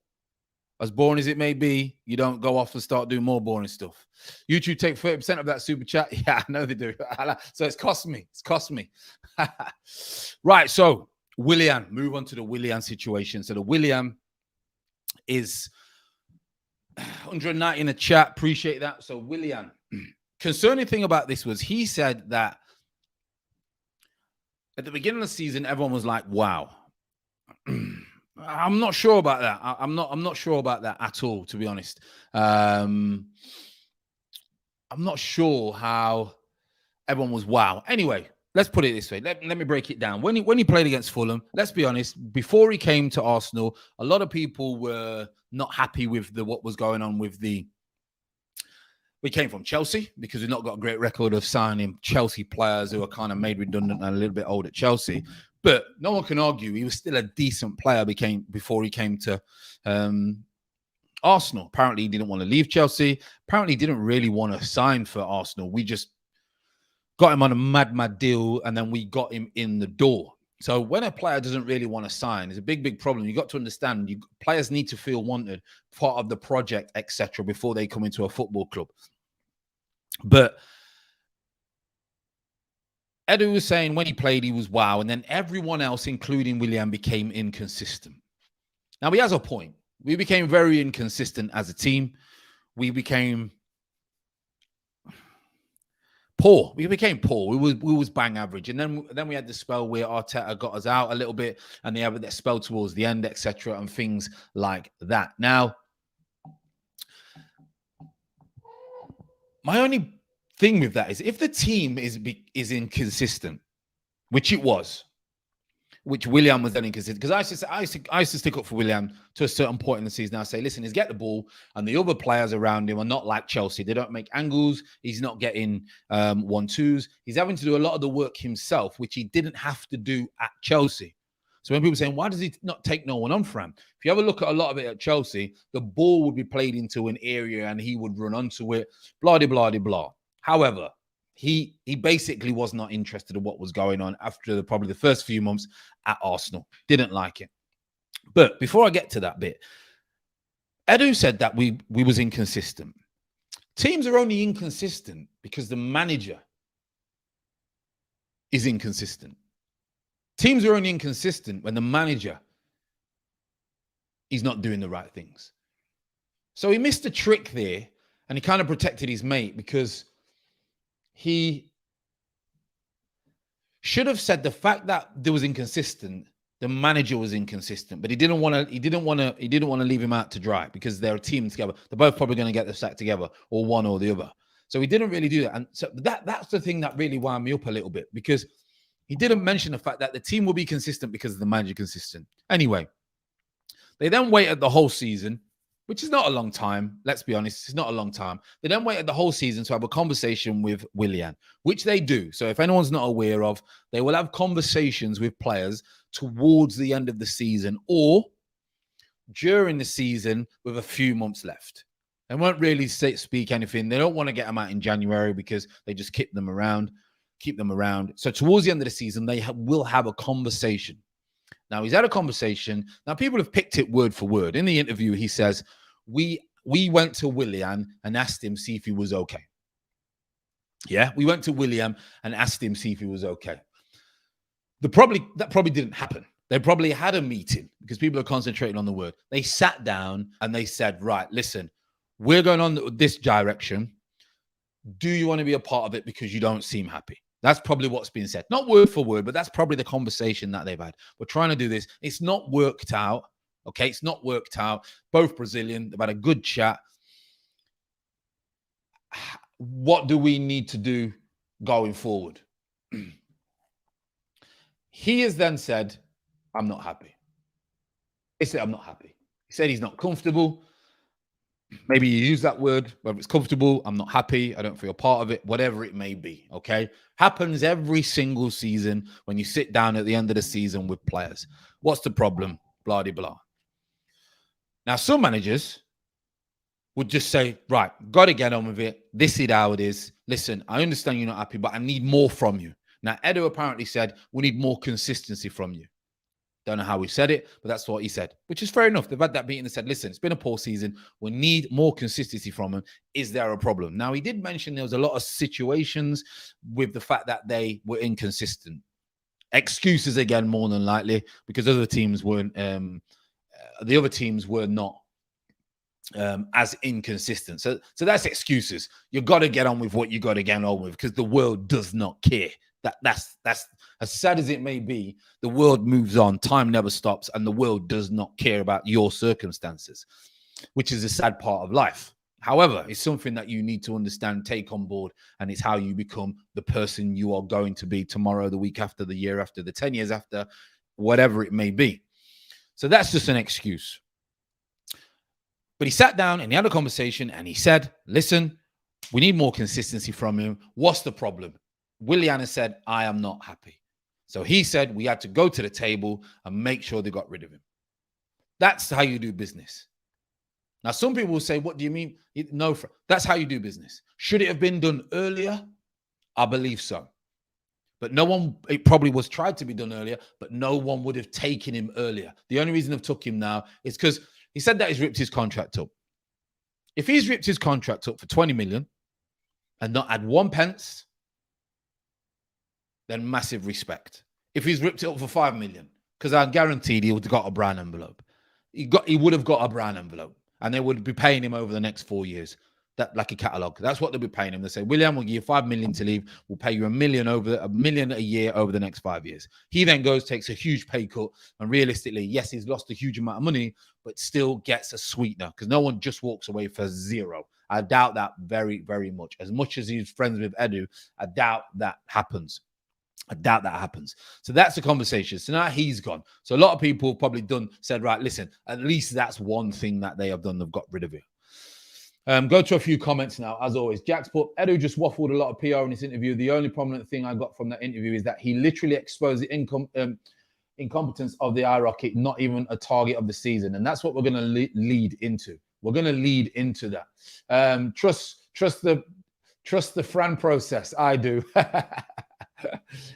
as boring as it may be, you don't go off and start doing more boring stuff. YouTube take 30% of that super chat. Yeah, I know they do. So it's cost me. It's cost me. Right. So Willian, move on to the Willian situation. So the Willian is 190 in the chat. Appreciate that. So Willian, concerning thing about this was he said that at the beginning of the season, everyone was like, wow. I'm not sure about that. I'm not sure about that at all, to be honest. I'm not sure how everyone was wow. Anyway, let's put it this way. Let me break it down. When he played against Fulham, let's be honest, before he came to Arsenal, a lot of people were not happy with what was going on with the... We came from Chelsea because we've not got a great record of signing Chelsea players who are kind of made redundant and a little bit old at Chelsea. But no one can argue he was still a decent player before he came to Arsenal. Apparently, he didn't want to leave Chelsea. Apparently, he didn't really want to sign for Arsenal. We just got him on a mad deal, and then we got him in the door. So when a player doesn't really want to sign, it's a big problem. You got to understand, players need to feel wanted, part of the project, etc., before they come into a football club. But Edu was saying when he played, he was wow. And then everyone else, including Willian, became inconsistent. Now, he has a point. We became very inconsistent as a team. We became poor. We became poor. We was bang average. And then we had the spell where Arteta got us out a little bit, and they had that spell towards the end, etc., and things like that. Now, my only thing with that is if the team is inconsistent, which it was, which Willian was then inconsistent, because I used to stick up for Willian to a certain point in the season. I say, listen, he's get the ball, and the other players around him are not like Chelsea. They don't make angles. He's not getting 1-2s. He's having to do a lot of the work himself, which he didn't have to do at Chelsea. So when people are saying, why does he not take no one on for him? If you have a look at a lot of it at Chelsea, the ball would be played into an area and he would run onto it, blah, blah, blah, blah. However, he basically was not interested in what was going on after probably the first few months at Arsenal. Didn't like it. But before I get to that bit, Edu said that we was inconsistent. Teams are only inconsistent because the manager is inconsistent. Teams are only inconsistent when the manager is not doing the right things. So he missed a trick there, and he kind of protected his mate because he should have said the fact that there was inconsistent, the manager was inconsistent, but he didn't want to leave him out to dry because they're a team together. They're both probably going to get the sack together, or one or the other. So he didn't really do that. And so that's the thing that really wound me up a little bit, because he didn't mention the fact that the team will be consistent because of the manager consistent. Anyway, they then waited the whole season, which is not a long time. Let's be honest, it's not a long time. They then waited the whole season to have a conversation with Willian, which they do. So if anyone's not aware of, they will have conversations with players towards the end of the season or during the season with a few months left. They won't really speak anything. They don't want to get them out in January because they just keep them around. So towards the end of the season, they will have a conversation. Now, he's had a conversation. Now, people have picked it word for word. In the interview, he says, we went to Willian and asked him, see if he was okay. Yeah, we went to Willian and asked him, see if he was okay. That probably didn't happen. They probably had a meeting because people are concentrating on the word. They sat down and they said, right, listen, we're going on this direction. Do you want to be a part of it because you don't seem happy? That's probably what's been said. Not word for word, but that's probably the conversation that they've had. We're trying to do this. It's not worked out. Okay, it's not worked out. Both Brazilian. They've had a good chat. What do we need to do going forward? He has then said, I'm not happy. He said, I'm not happy. He said he's not comfortable. Maybe you use that word, whether it's comfortable, I'm not happy, I don't feel part of it, whatever it may be, okay? Happens every single season when you sit down at the end of the season with players. What's the problem? Blah, blah, blah. Now, some managers would just say, right, got to get on with it. This is how it is. Listen, I understand you're not happy, but I need more from you. Now, Edu apparently said, we need more consistency from you. Don't know how we said it, but that's what he said, which is fair enough. They've had that meeting and said, listen, it's been a poor season. We need more consistency from him. Is there a problem? Now, he did mention there was a lot of situations with the fact that they were inconsistent. Excuses again, more than likely, because other teams weren't, the other teams were not as inconsistent. So that's excuses. You've got to get on with what you got to get on with, because the world does not care. That's as sad as it may be, the world moves on, time never stops, and the world does not care about your circumstances, which is a sad part of life. However, it's something that you need to understand, take on board, and it's how you become the person you are going to be tomorrow, the week after, the year after, the 10 years after, whatever it may be. So that's just an excuse. But he sat down and he had a conversation and he said, listen, we need more consistency from him. What's the problem? Willian said, I am not happy. So he said we had to go to the table and make sure they got rid of him. That's how you do business. Now, some people will say, what do you mean? No, that's how you do business. Should it have been done earlier? I believe so. But no one, it probably was tried to be done earlier, but no one would have taken him earlier. The only reason I've took him now is because he said that he's ripped his contract up. If he's ripped his contract up for 20 million and not had 1 pence, then massive respect. If he's ripped it up for 5 million, because I guaranteed he would have got a brown envelope. He would have got a brown envelope, and they would be paying him over the next 4 years. That like a catalogue. That's what they'll be paying him. They say, Willian, we'll give you 5 million to leave. We'll pay you $1 million a year over the next 5 years. He then goes, takes a huge pay cut, and realistically, yes, he's lost a huge amount of money, but still gets a sweetener, because no one just walks away for zero. I doubt that very, very much. As much as he's friends with Edu, I doubt that happens. I doubt that happens. So that's the conversation. So now he's gone. So a lot of people have probably said, right, listen, at least that's one thing that they have done. They've got rid of it. Go to a few comments now, as always. Jack's put, Edu just waffled a lot of PR in this interview. The only prominent thing I got from that interview is that he literally exposed the incompetence of the Iraqi, not even a target of the season. And that's what we're going to lead into. We're going to lead into that. Trust the Fran process. I do.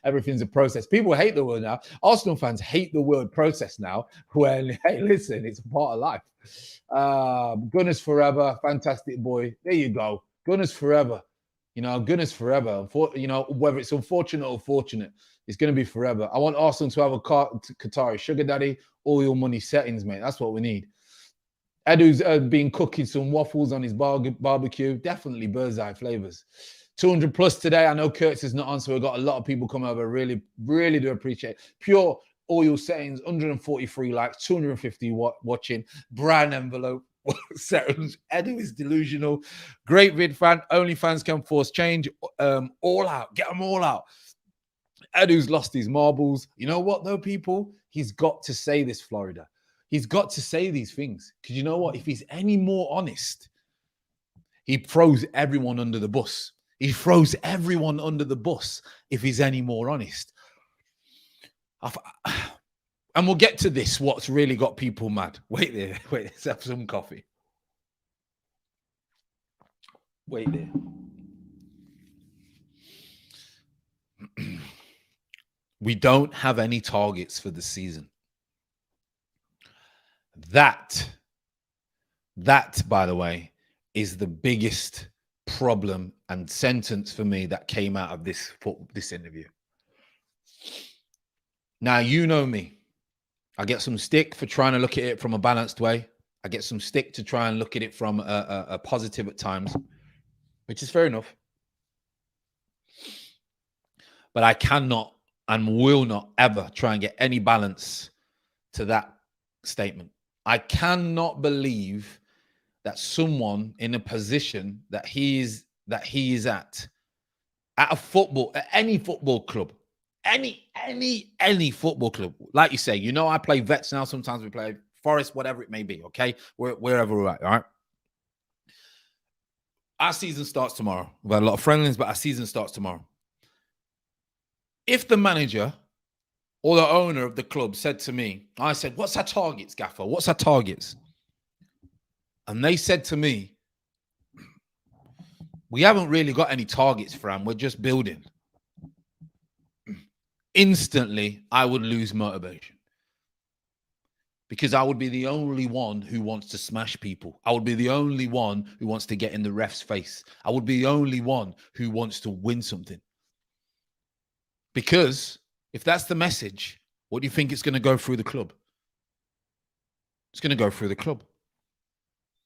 Everything's a process. People hate the word now. Arsenal fans hate the word process now, when, hey, listen, it's a part of life. Gunners forever. Fantastic boy. There you go. Gunners forever. You know, Gunners forever. You know, whether it's unfortunate or fortunate, it's going to be forever. I want Arsenal to have a Qatari sugar daddy, all your money settings, mate. That's what we need. Edu's been cooking some waffles on his barbecue. Definitely bird's eye flavors. 200 plus today. I know Kurtz is not on, so we've got a lot of people come over. Really, really do appreciate it. Pure oil settings, 143 likes, 250 watching. Brand envelope settings. Edu is delusional. Great vid fan. Only fans can force change. All out. Get them all out. Edu's lost his marbles. You know what, though, people? He's got to say this, Florida. He's got to say these things. Because you know what? If he's any more honest, he throws everyone under the bus. He throws everyone under the bus if he's any more honest. And we'll get to this, what's really got people mad. Wait there. Wait, let's have some coffee. Wait there. We don't have any targets for the season. That, by the way, is the biggest problem and sentence for me that came out of this interview. Now, you know me. I get some stick for trying to look at it from a balanced way. I get some stick to try and look at it from a positive at times, which is fair enough. But I cannot and will not ever try and get any balance to that statement. I cannot believe that someone in a position that he is at a football, at any football club, any football club, like you say, you know, I play vets now. Sometimes we play Forest, whatever it may be. Okay, wherever we're at. All right. Our season starts tomorrow. We've had a lot of friendlies, but our season starts tomorrow. If the manager or the owner of the club said to me, I said, what's our targets, Gaffer? What's our targets? And they said to me, we haven't really got any targets, Fran. We're just building. Instantly, I would lose motivation. because I would be the only one who wants to smash people. I would be the only one who wants to get in the ref's face. I would be the only one who wants to win something. Because if that's the message, what do you think it's going to go through the club? It's going to go through the club.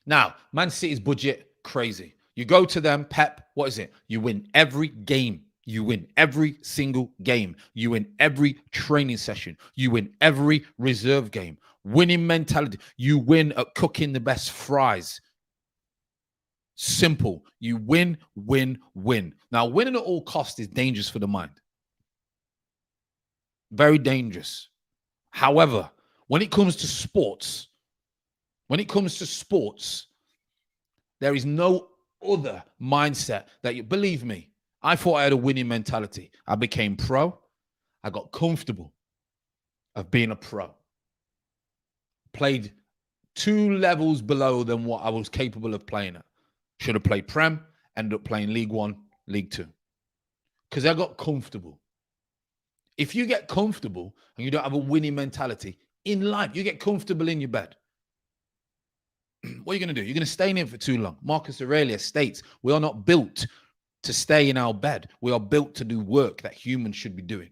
Now, Man City's budget, crazy. You go to them, Pep, what is it? You win every game. You win every single game. You win every training session. You win every reserve game. Winning mentality. You win at cooking the best fries. Simple. You win, win, win. Now, winning at all costs is dangerous for the mind. Very dangerous. However, when it comes to sports, there is no other mindset that you, believe me, I thought I had a winning mentality. I became pro. I got comfortable of being a pro. Played 2 levels below than what I was capable of playing at. Should have played Prem, ended up playing League One, League Two. Because I got comfortable. If you get comfortable and you don't have a winning mentality in life, you get comfortable in your bed. What are you going to do? You're going to stay in it for too long. Marcus Aurelius states, we are not built to stay in our bed. We are built to do work that humans should be doing.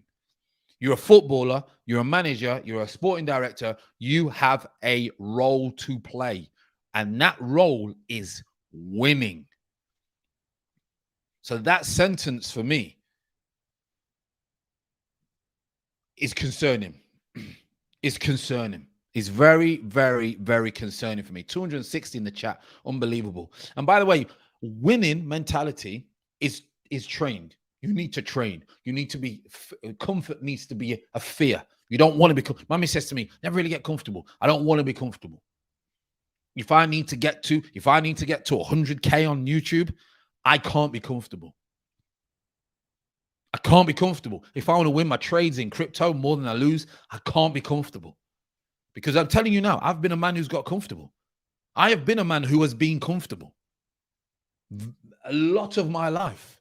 You're a footballer, you're a manager, you're a sporting director. You have a role to play. And that role is winning. So that sentence for me is concerning. Is concerning. It's very, very, very concerning for me. 260 in the chat. Unbelievable. And by the way, winning mentality is trained. You need to train. You need to be, comfort needs to be a fear. You don't want to be, Mommy says to me, never really get comfortable. I don't want to be comfortable. If I need to get to 100K on YouTube, I can't be comfortable. I can't be comfortable. If I want to win my trades in crypto more than I lose, I can't be comfortable. Because I'm telling you now, I've been a man who's got comfortable. I have been a man who has been comfortable. A lot of my life,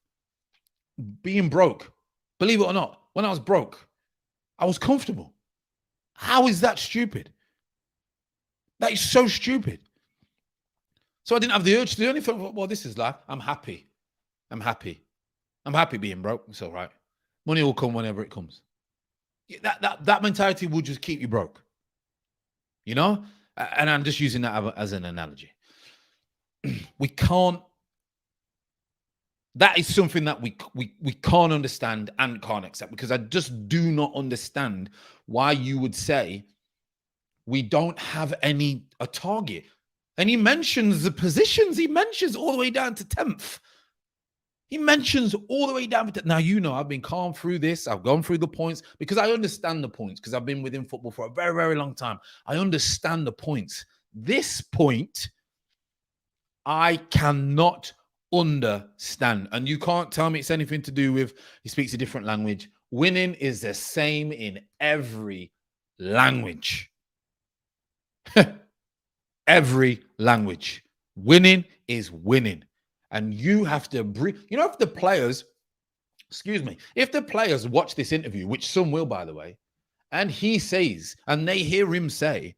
being broke, believe it or not, when I was broke, I was comfortable. How is that stupid? That is so stupid. So I didn't have the urge to do anything. Well, this is life. I'm happy. I'm happy. I'm happy being broke. It's all right. Money will come whenever it comes. That mentality will just keep you broke. You know? And I'm just using that as an analogy. We can't. That is something that we can't understand and can't accept, because I just do not understand why you would say we don't have a target. And he mentions the positions. He mentions all the way down to 10th. He mentions all the way down to, now, you know, I've been calm through this. I've gone through the points because I understand the points, because I've been within football for a very, very long time. I understand the points. This point, I cannot understand. And you can't tell me it's anything to do with he speaks a different language. Winning is the same in every language. Every language. Winning is winning. And you have to breathe. You know, if the players watch this interview, which some will, by the way, and he says, and they hear him say,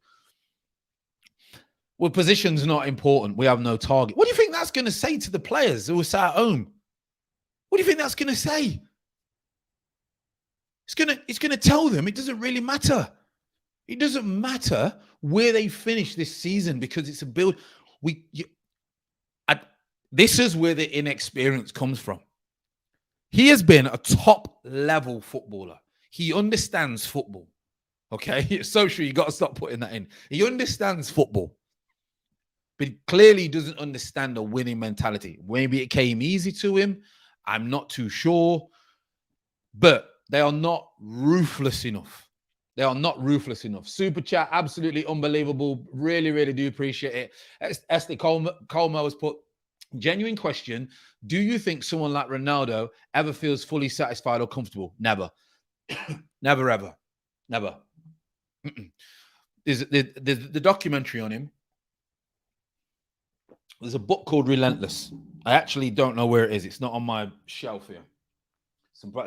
well, position's not important. We have no target. What do you think that's going to say to the players who are sat at home? What do you think that's going to say? It's going to tell them it doesn't really matter. It doesn't matter where they finish this season, because it's a build. This is where the inexperience comes from. He has been a top-level footballer. He understands football. Okay? Social, you got to stop putting that in. He understands football. But he clearly doesn't understand the winning mentality. Maybe it came easy to him. I'm not too sure. But they are not ruthless enough. They are not ruthless enough. Super chat, absolutely unbelievable. Really, really do appreciate it. Esther Colmo has put, genuine question, do you think someone like Ronaldo ever feels fully satisfied or comfortable? Never. Never, ever. Never. There's the documentary on him. There's a book called Relentless. I actually don't know where it is. It's not on my shelf here.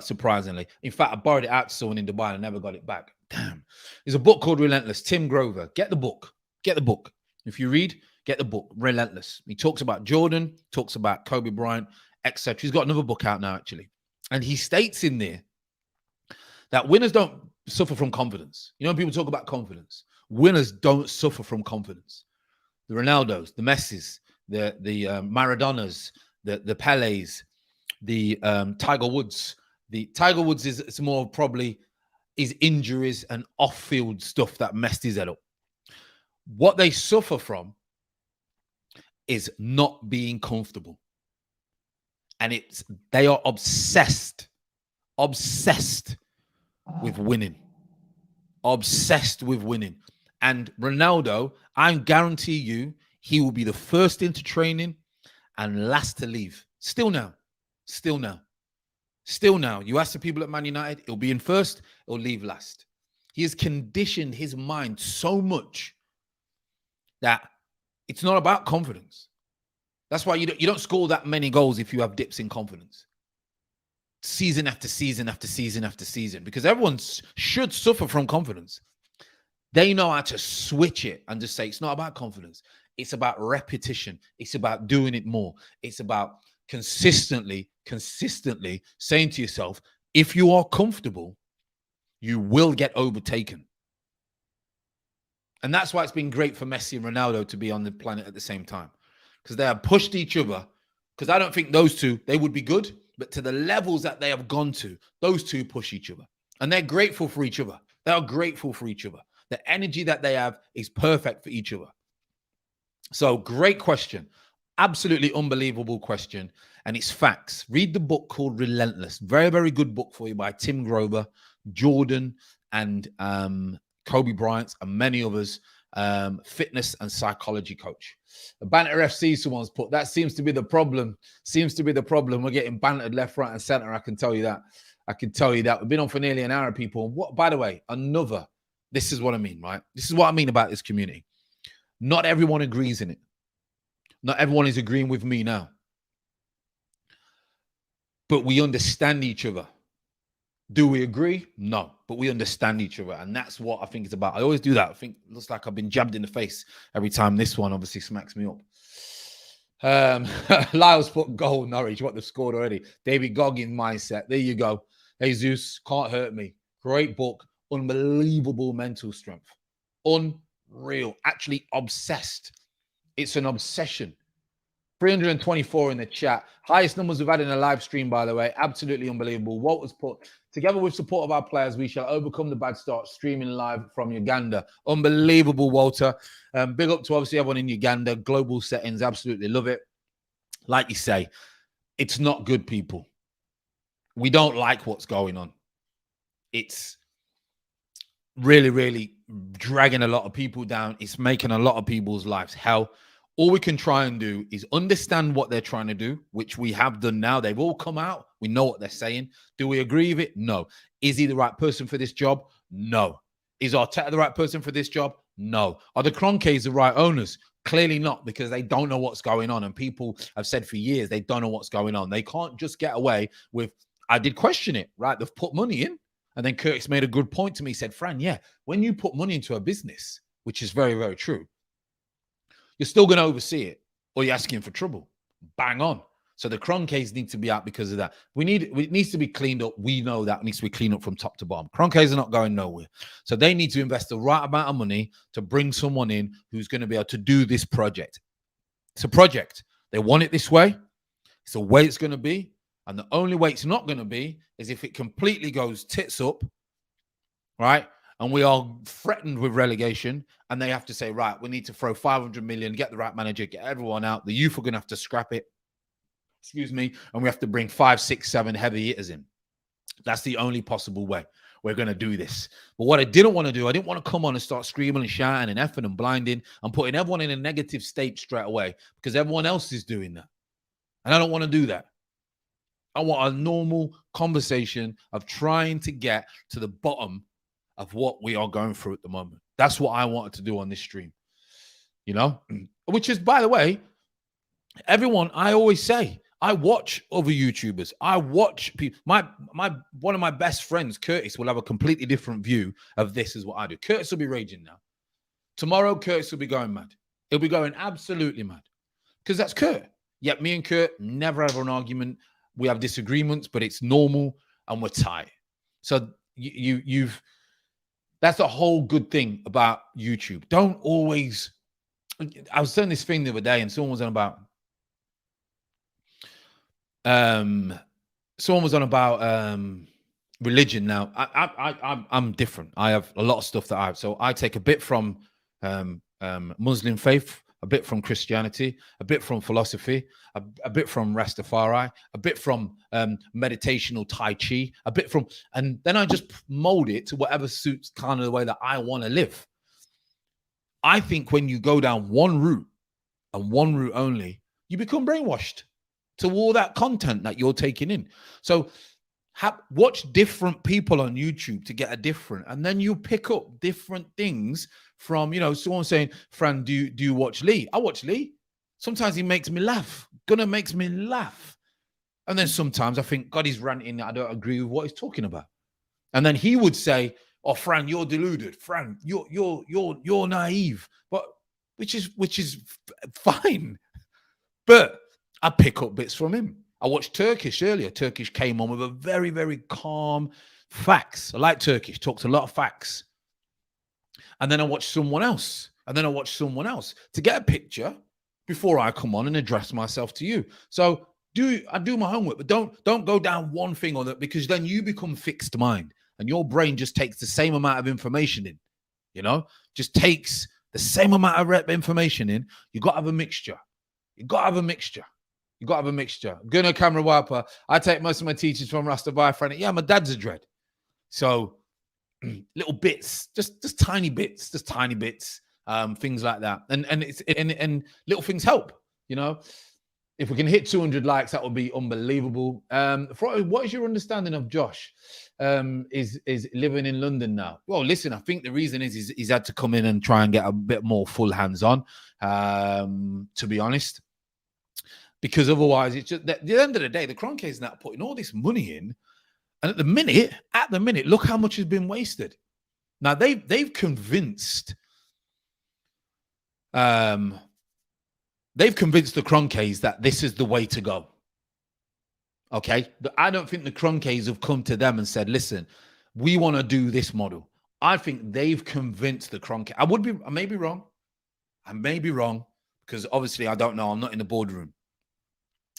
surprisingly. In fact, I borrowed it out to someone in Dubai and I never got it back. Damn. There's a book called Relentless. Tim Grover. Get the book. Get the book. If you read, get the book. Relentless. He talks about Jordan, talks about Kobe Bryant, etc. He's got another book out now, actually. And he states in there that winners don't suffer from confidence. You know, when people talk about confidence, winners don't suffer from confidence. The Ronaldos, the Messis, the Maradonas, the Pelés, the Tiger Woods. The Tiger Woods is more probably his injuries and off-field stuff that messed his head up. What they suffer from is not being comfortable. And they are obsessed with winning. Obsessed with winning. And Ronaldo, I guarantee you, he will be the first into training and last to leave. Still now. You ask the people at Man United, he'll be in first, he'll leave last. He has conditioned his mind so much that it's not about confidence. That's why you don't score that many goals if you have dips in confidence. Season after season after season after season, because everyone should suffer from confidence. They know how to switch it and just say, it's not about confidence. It's about repetition. It's about doing it more. It's about consistently saying to yourself, if you are comfortable, you will get overtaken. And that's why it's been great for Messi and Ronaldo to be on the planet at the same time, because they have pushed each other. Because I don't think those two, they would be good, but to the levels that they have gone to, those two push each other. And they're grateful for each other. They are grateful for each other. The energy that they have is perfect for each other. So great question. Absolutely unbelievable question. And it's facts. Read the book called Relentless. Very, very good book for you by Tim Grover, Jordan, and Kobe Bryant, and many others. Fitness and psychology coach. Banter FC, someone's put. That seems to be the problem. We're getting bantered left, right, and center. I can tell you that. We've been on for nearly an hour, people. What, by the way, this is what I mean, right? This is what I mean about this community. Not everyone agrees in it. Not everyone is agreeing with me now. But we understand each other. Do we agree? No, but we understand each other. And that's what I think it's about. I always do that. I think it looks like I've been jabbed in the face every time this one obviously smacks me up. Lyle's put goal, Norwich. What they've scored already. David Goggins mindset. There you go. Jesus, can't hurt me. Great book. Unbelievable mental strength. Unreal. Actually obsessed. It's an obsession. 324 in the chat. Highest numbers we've had in a live stream, by the way. Absolutely unbelievable. Walter's put, together with support of our players, we shall overcome the bad start, streaming live from Uganda. Unbelievable, Walter. Big up to obviously everyone in Uganda. Global settings. Absolutely love it. Like you say, it's not good, people. We don't like what's going on. It's really, really dragging a lot of people down. It's making a lot of people's lives hell. All we can try and do is understand what they're trying to do, which we have done now. They've all come out. We know what they're saying. Do we agree with it? No. Is he the right person for this job? No. Is Arteta the right person for this job? No. Are the Kroenkes the right owners? Clearly not, because they don't know what's going on. And people have said for years they don't know what's going on. They can't just get away with, I did question it, right? They've put money in. And then Curtis made a good point to me. He said, Fran, yeah, when you put money into a business, which is very, very true, you're still going to oversee it, or you're asking for trouble. Bang on. So the Kroenkes need to be out because of that. It needs to be cleaned up. We know that it needs to be cleaned up from top to bottom. Kroenkes are not going nowhere. So they need to invest the right amount of money to bring someone in who's going to be able to do this project. It's a project. They want it this way. It's the way it's going to be. And the only way it's not going to be is if it completely goes tits up, right? And we are threatened with relegation, and they have to say, right, we need to throw 500 million, get the right manager, get everyone out. The youth are going to have to scrap it. Excuse me. And we have to bring 5, 6, 7 heavy hitters in. That's the only possible way we're going to do this. But what I didn't want to do, I didn't want to come on and start screaming and shouting and effing and blinding and putting everyone in a negative state straight away, because everyone else is doing that. And I don't want to do that. I want a normal conversation of trying to get to the bottom of what we are going through at the moment. That's what I wanted to do on this stream, you know, which is, by the way, everyone, I always say, I watch other YouTubers. I watch people. One of my best friends, Curtis, will have a completely different view of this as what I do. Curtis will be raging now. Tomorrow, Curtis will be going mad. He'll be going absolutely mad. Because that's Kurt. Yet me and Kurt never have an argument. We have disagreements, but it's normal and we're tight. So you've that's the whole good thing about YouTube. Don't always. I was saying this thing the other day, and someone was on about religion. Now I'm different. I have a lot of stuff that I have. So I take a bit from Muslim faith, a bit from Christianity, a bit from philosophy, a bit from Rastafari, a bit from meditational Tai Chi, a bit from, and then I just mold it to whatever suits kind of the way that I want to live. I think when you go down one route and one route only, you become brainwashed to all that content that you're taking in. So watch different people on YouTube to get a different, and then you pick up different things from, someone saying, Fran, do you watch Lee? I watch Lee. Sometimes he makes me laugh. Gunnar makes me laugh. And then sometimes I think, God, he's ranting. I don't agree with what he's talking about. And then he would say, oh, Fran, you're deluded. Fran, you're naive. But which is fine. But I pick up bits from him. I watched Turkish earlier. Turkish came on with a very, very calm facts. I like Turkish, talks a lot of facts. And then I watched someone else. And then I watched someone else to get a picture before I come on and address myself to you. So I do my homework, but don't go down one thing or that, because then you become fixed mind and your brain just takes the same amount of information in, just takes the same amount of information in. You got to have a mixture. You got to have a mixture. Gunnar Camera Wiper. I take most of my teachings from Rastafari friend. Yeah, my dad's a dread. So little bits, just tiny bits, things like that. And little things help, If we can hit 200 likes, that would be unbelievable. What is your understanding of Josh? Is living in London now? Well, listen, I think the reason is he's had to come in and try and get a bit more full hands-on, to be honest. Because otherwise, it's just at the end of the day, the Kroenke is now putting all this money in, and at the minute, look how much has been wasted. Now they've convinced the Kroenkes that this is the way to go. Okay, but I don't think the Kroenkes have come to them and said, "Listen, we want to do this model." I think they've convinced the Kroenke. I may be wrong. I may be wrong because obviously I don't know. I'm not in the boardroom.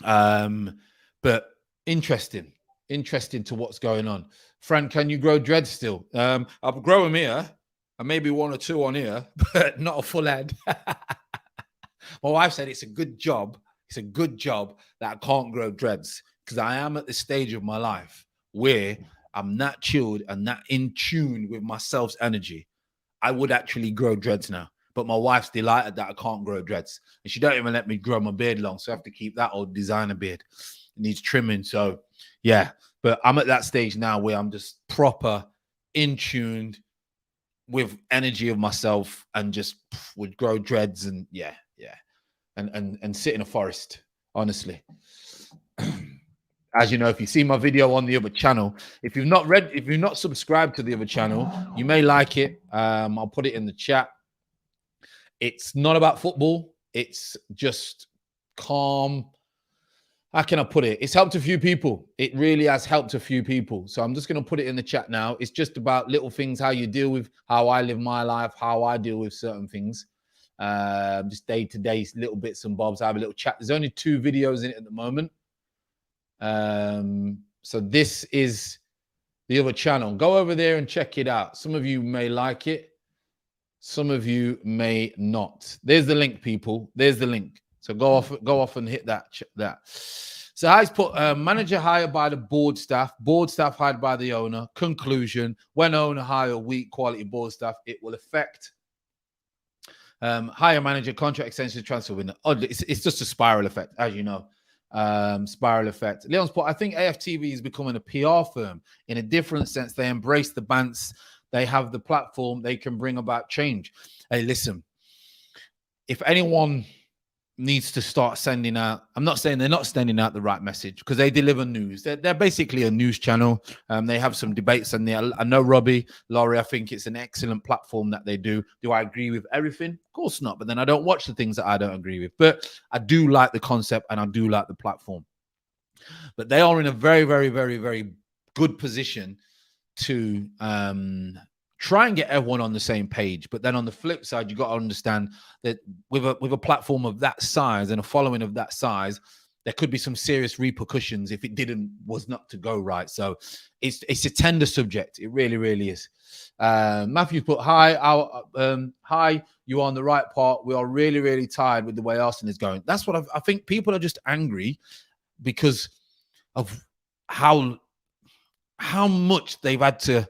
But interesting to what's going on. Fran, can you grow dreads still? I'll grow them here, and maybe one or two on here, but not a full head. My wife said it's a good job. It's a good job that I can't grow dreads, because I am at the stage of my life where I'm that chilled and that in tune with myself's energy. I would actually grow dreads now. But my wife's delighted that I can't grow dreads. And she don't even let me grow my beard long. So I have to keep that old designer beard. It needs trimming. So, yeah. But I'm at that stage now where I'm just proper in tuned with energy of myself and just would grow dreads and, yeah. And sit in a forest, honestly. As you know, if you see my video on the other channel, if you've not subscribed to the other channel, you may like it. I'll put it in the chat. It's not about football. It's just calm. How can I put it? It's helped a few people. It really has helped a few people. So I'm just going to put it in the chat now. It's just about little things, how you deal with, how I live my life, how I deal with certain things. Just day-to-day little bits and bobs. I have a little chat. There's only 2 videos in it at the moment. So this is the other channel. Go over there and check it out. Some of you may like it. Some of you may not. There's the link, people. There's the link. So go off and hit that. So I've put manager hired by the board staff hired by the owner. Conclusion: when owner hire weak quality board staff, it will affect hire manager, contract extension, transfer window. It's just a spiral effect, as you know. Spiral effect. Leon's put, I think AFTV is becoming a PR firm in a different sense. They embrace the bants. They have the platform. They can bring about change. Hey, listen, if anyone needs to start sending out. I'm not saying they're not sending out the right message, because they deliver news. They're basically a news channel. They have some debates on there. I know Robbie, Laurie, I think it's an excellent platform that they do. Do I agree with everything? Of course not. But then I don't watch the things that I don't agree with. But I do like the concept and I do like the platform. But they are in a very, very, very, very good position to try and get everyone on the same page. But then on the flip side, you got to understand that with a platform of that size and a following of that size, there could be some serious repercussions if it was not to go right. So it's a tender subject. It really, really is. Matthew put, hi, you are on the right part. We are really, really tired with the way Arsenal is going. That's what I think. People are just angry because of how much they've had to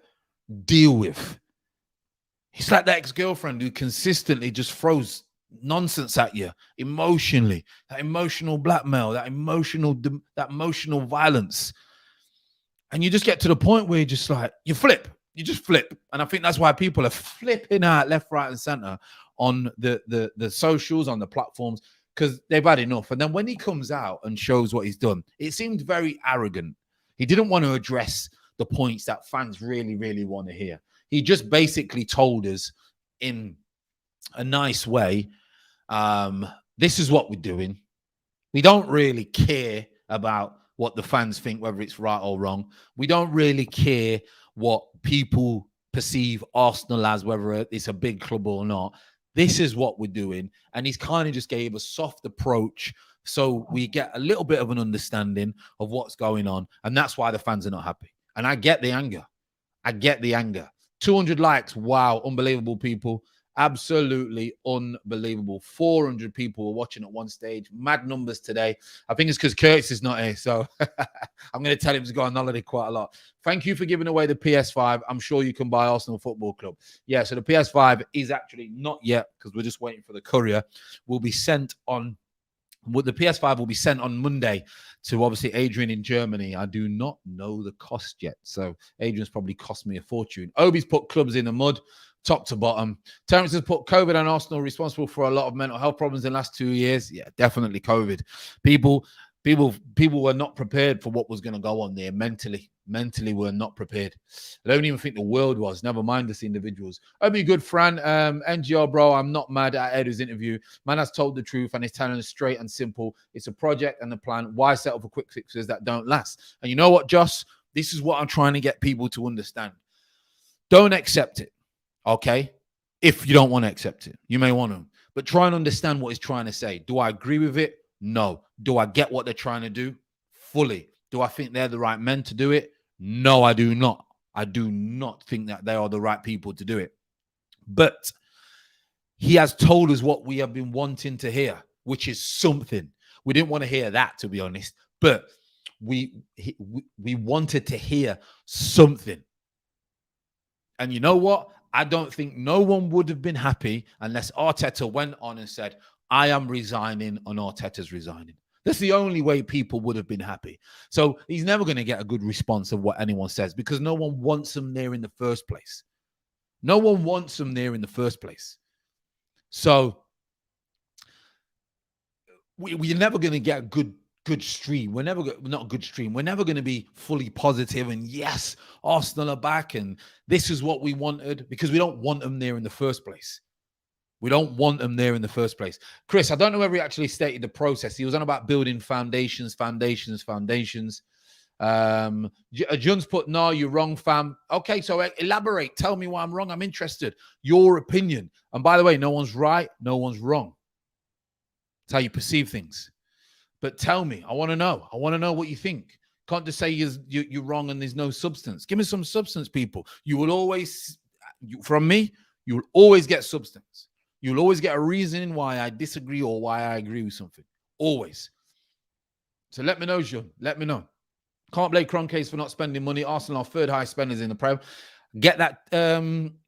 deal with. It's like that ex-girlfriend who consistently just throws nonsense at you emotionally, that emotional blackmail, that emotional violence. And you just get to the point where you just flip. And I think that's why people are flipping out left, right, and center on the socials, on the platforms, because they've had enough. And then when he comes out and shows what he's done, it seemed very arrogant. He didn't want to address the points that fans really, really want to hear. He just basically told us in a nice way, this is what we're doing. We don't really care about what the fans think, whether it's right or wrong. We don't really care what people perceive Arsenal as, whether it's a big club or not. This is what we're doing. And he's kind of just gave a soft approach so we get a little bit of an understanding of what's going on. And that's why the fans are not happy. And I get the anger. 200 likes. Wow. Unbelievable, people. Absolutely unbelievable. 400 people were watching at one stage. Mad numbers today. I think it's because Curtis is not here. So I'm going to tell him to go on holiday quite a lot. Thank you for giving away the PS5. I'm sure you can buy Arsenal Football Club. Yeah, so the PS5 is actually not yet, because we're just waiting for the courier. Will be sent on. The PS5 will be sent on Monday to obviously Adrian in Germany. I do not know the cost yet. So Adrian's probably cost me a fortune. Obi's put clubs in the mud, top to bottom. Terence has put COVID and Arsenal responsible for a lot of mental health problems in the last 2 years. Yeah, definitely COVID. People were not prepared for what was going to go on there mentally. Mentally were not prepared. I don't even think the world was. Never mind us individuals. Obi good, Fran. NGR, bro, I'm not mad at Edu's interview. Man has told the truth and he's telling us straight and simple. It's a project and a plan. Why settle for quick fixes that don't last? And you know what, Josh? This is what I'm trying to get people to understand. Don't accept it, okay? If you don't want to accept it. You may want to. But try and understand what he's trying to say. Do I agree with it? No. Do I get what they're trying to do? Fully. Do I think they're the right men to do it? No, I do not. I do not think that they are the right people to do it. But he has told us what we have been wanting to hear, which is something. We didn't want to hear that, to be honest. But we wanted to hear something. And you know what? I don't think no one would have been happy unless Arteta went on and said, I am resigning and Arteta's resigning. That's the only way people would have been happy. So he's never going to get a good response of what anyone says because no one wants him there in the first place. No one wants him there in the first place. So we're never going to get a good stream. We're never not a good stream. We're never going to be fully positive and yes, Arsenal are back and this is what we wanted because we don't want them there in the first place. We don't want them there in the first place. Chris, I don't know whether he actually stated the process. He was on about building foundations. John's put, no, you're wrong, fam. Okay, so elaborate. Tell me why I'm wrong. I'm interested. Your opinion. And by the way, no one's right. No one's wrong. It's how you perceive things. But tell me. I want to know. I want to know what you think. Can't just say you're wrong and there's no substance. Give me some substance, people. You will always, from me, you will always get substance. You'll always get a reason why I disagree or why I agree with something. Always. So let me know, John. Let me know. Can't blame Kroenke for not spending money. Arsenal are third highest spenders in the Prem. Get that,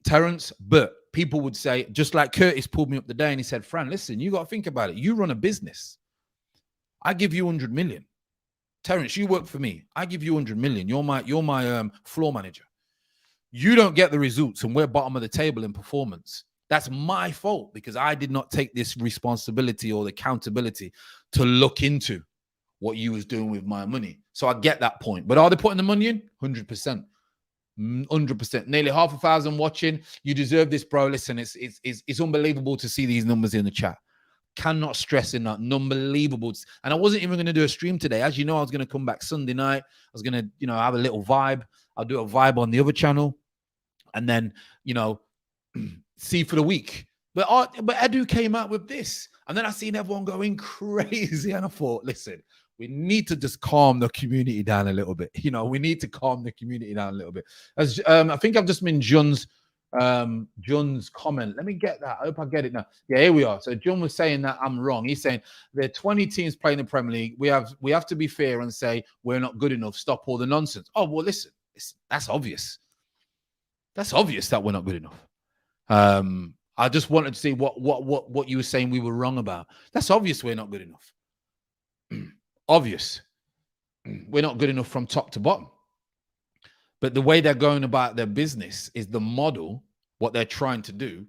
Terence. But people would say, just like Curtis pulled me up the day and he said, Fran, listen, you got to think about it. You run a business. I give you 100 million. Terence, you work for me. I give you 100 million. You're my floor manager. You don't get the results and we're bottom of the table in performance. That's my fault because I did not take this responsibility or the accountability to look into what you was doing with my money. So I get that point. But are they putting the money in? 100%. 100%. Nearly 500,000 watching. You deserve this, bro. Listen, it's unbelievable to see these numbers in the chat. Cannot stress enough. Unbelievable. And I wasn't even going to do a stream today. As you know, I was going to come back Sunday night. I was going to, have a little vibe. I'll do a vibe on the other channel. And then, see for the week. But Edu came out with this. And then I seen everyone going crazy. And I thought, listen, we need to just calm the community down a little bit. We need to calm the community down a little bit. As I think I've just been John's comment. Let me get that. I hope I get it now. Yeah, here we are. So John was saying that I'm wrong. He's saying there are 20 teams playing the Premier League. We have to be fair and say we're not good enough. Stop all the nonsense. Oh, well, listen, that's obvious. That's obvious that we're not good enough. I just wanted to see what you were saying we were wrong about. That's obvious we're not good enough. Obvious. We're not good enough from top to bottom. But the way they're going about their business is the model, what they're trying to do.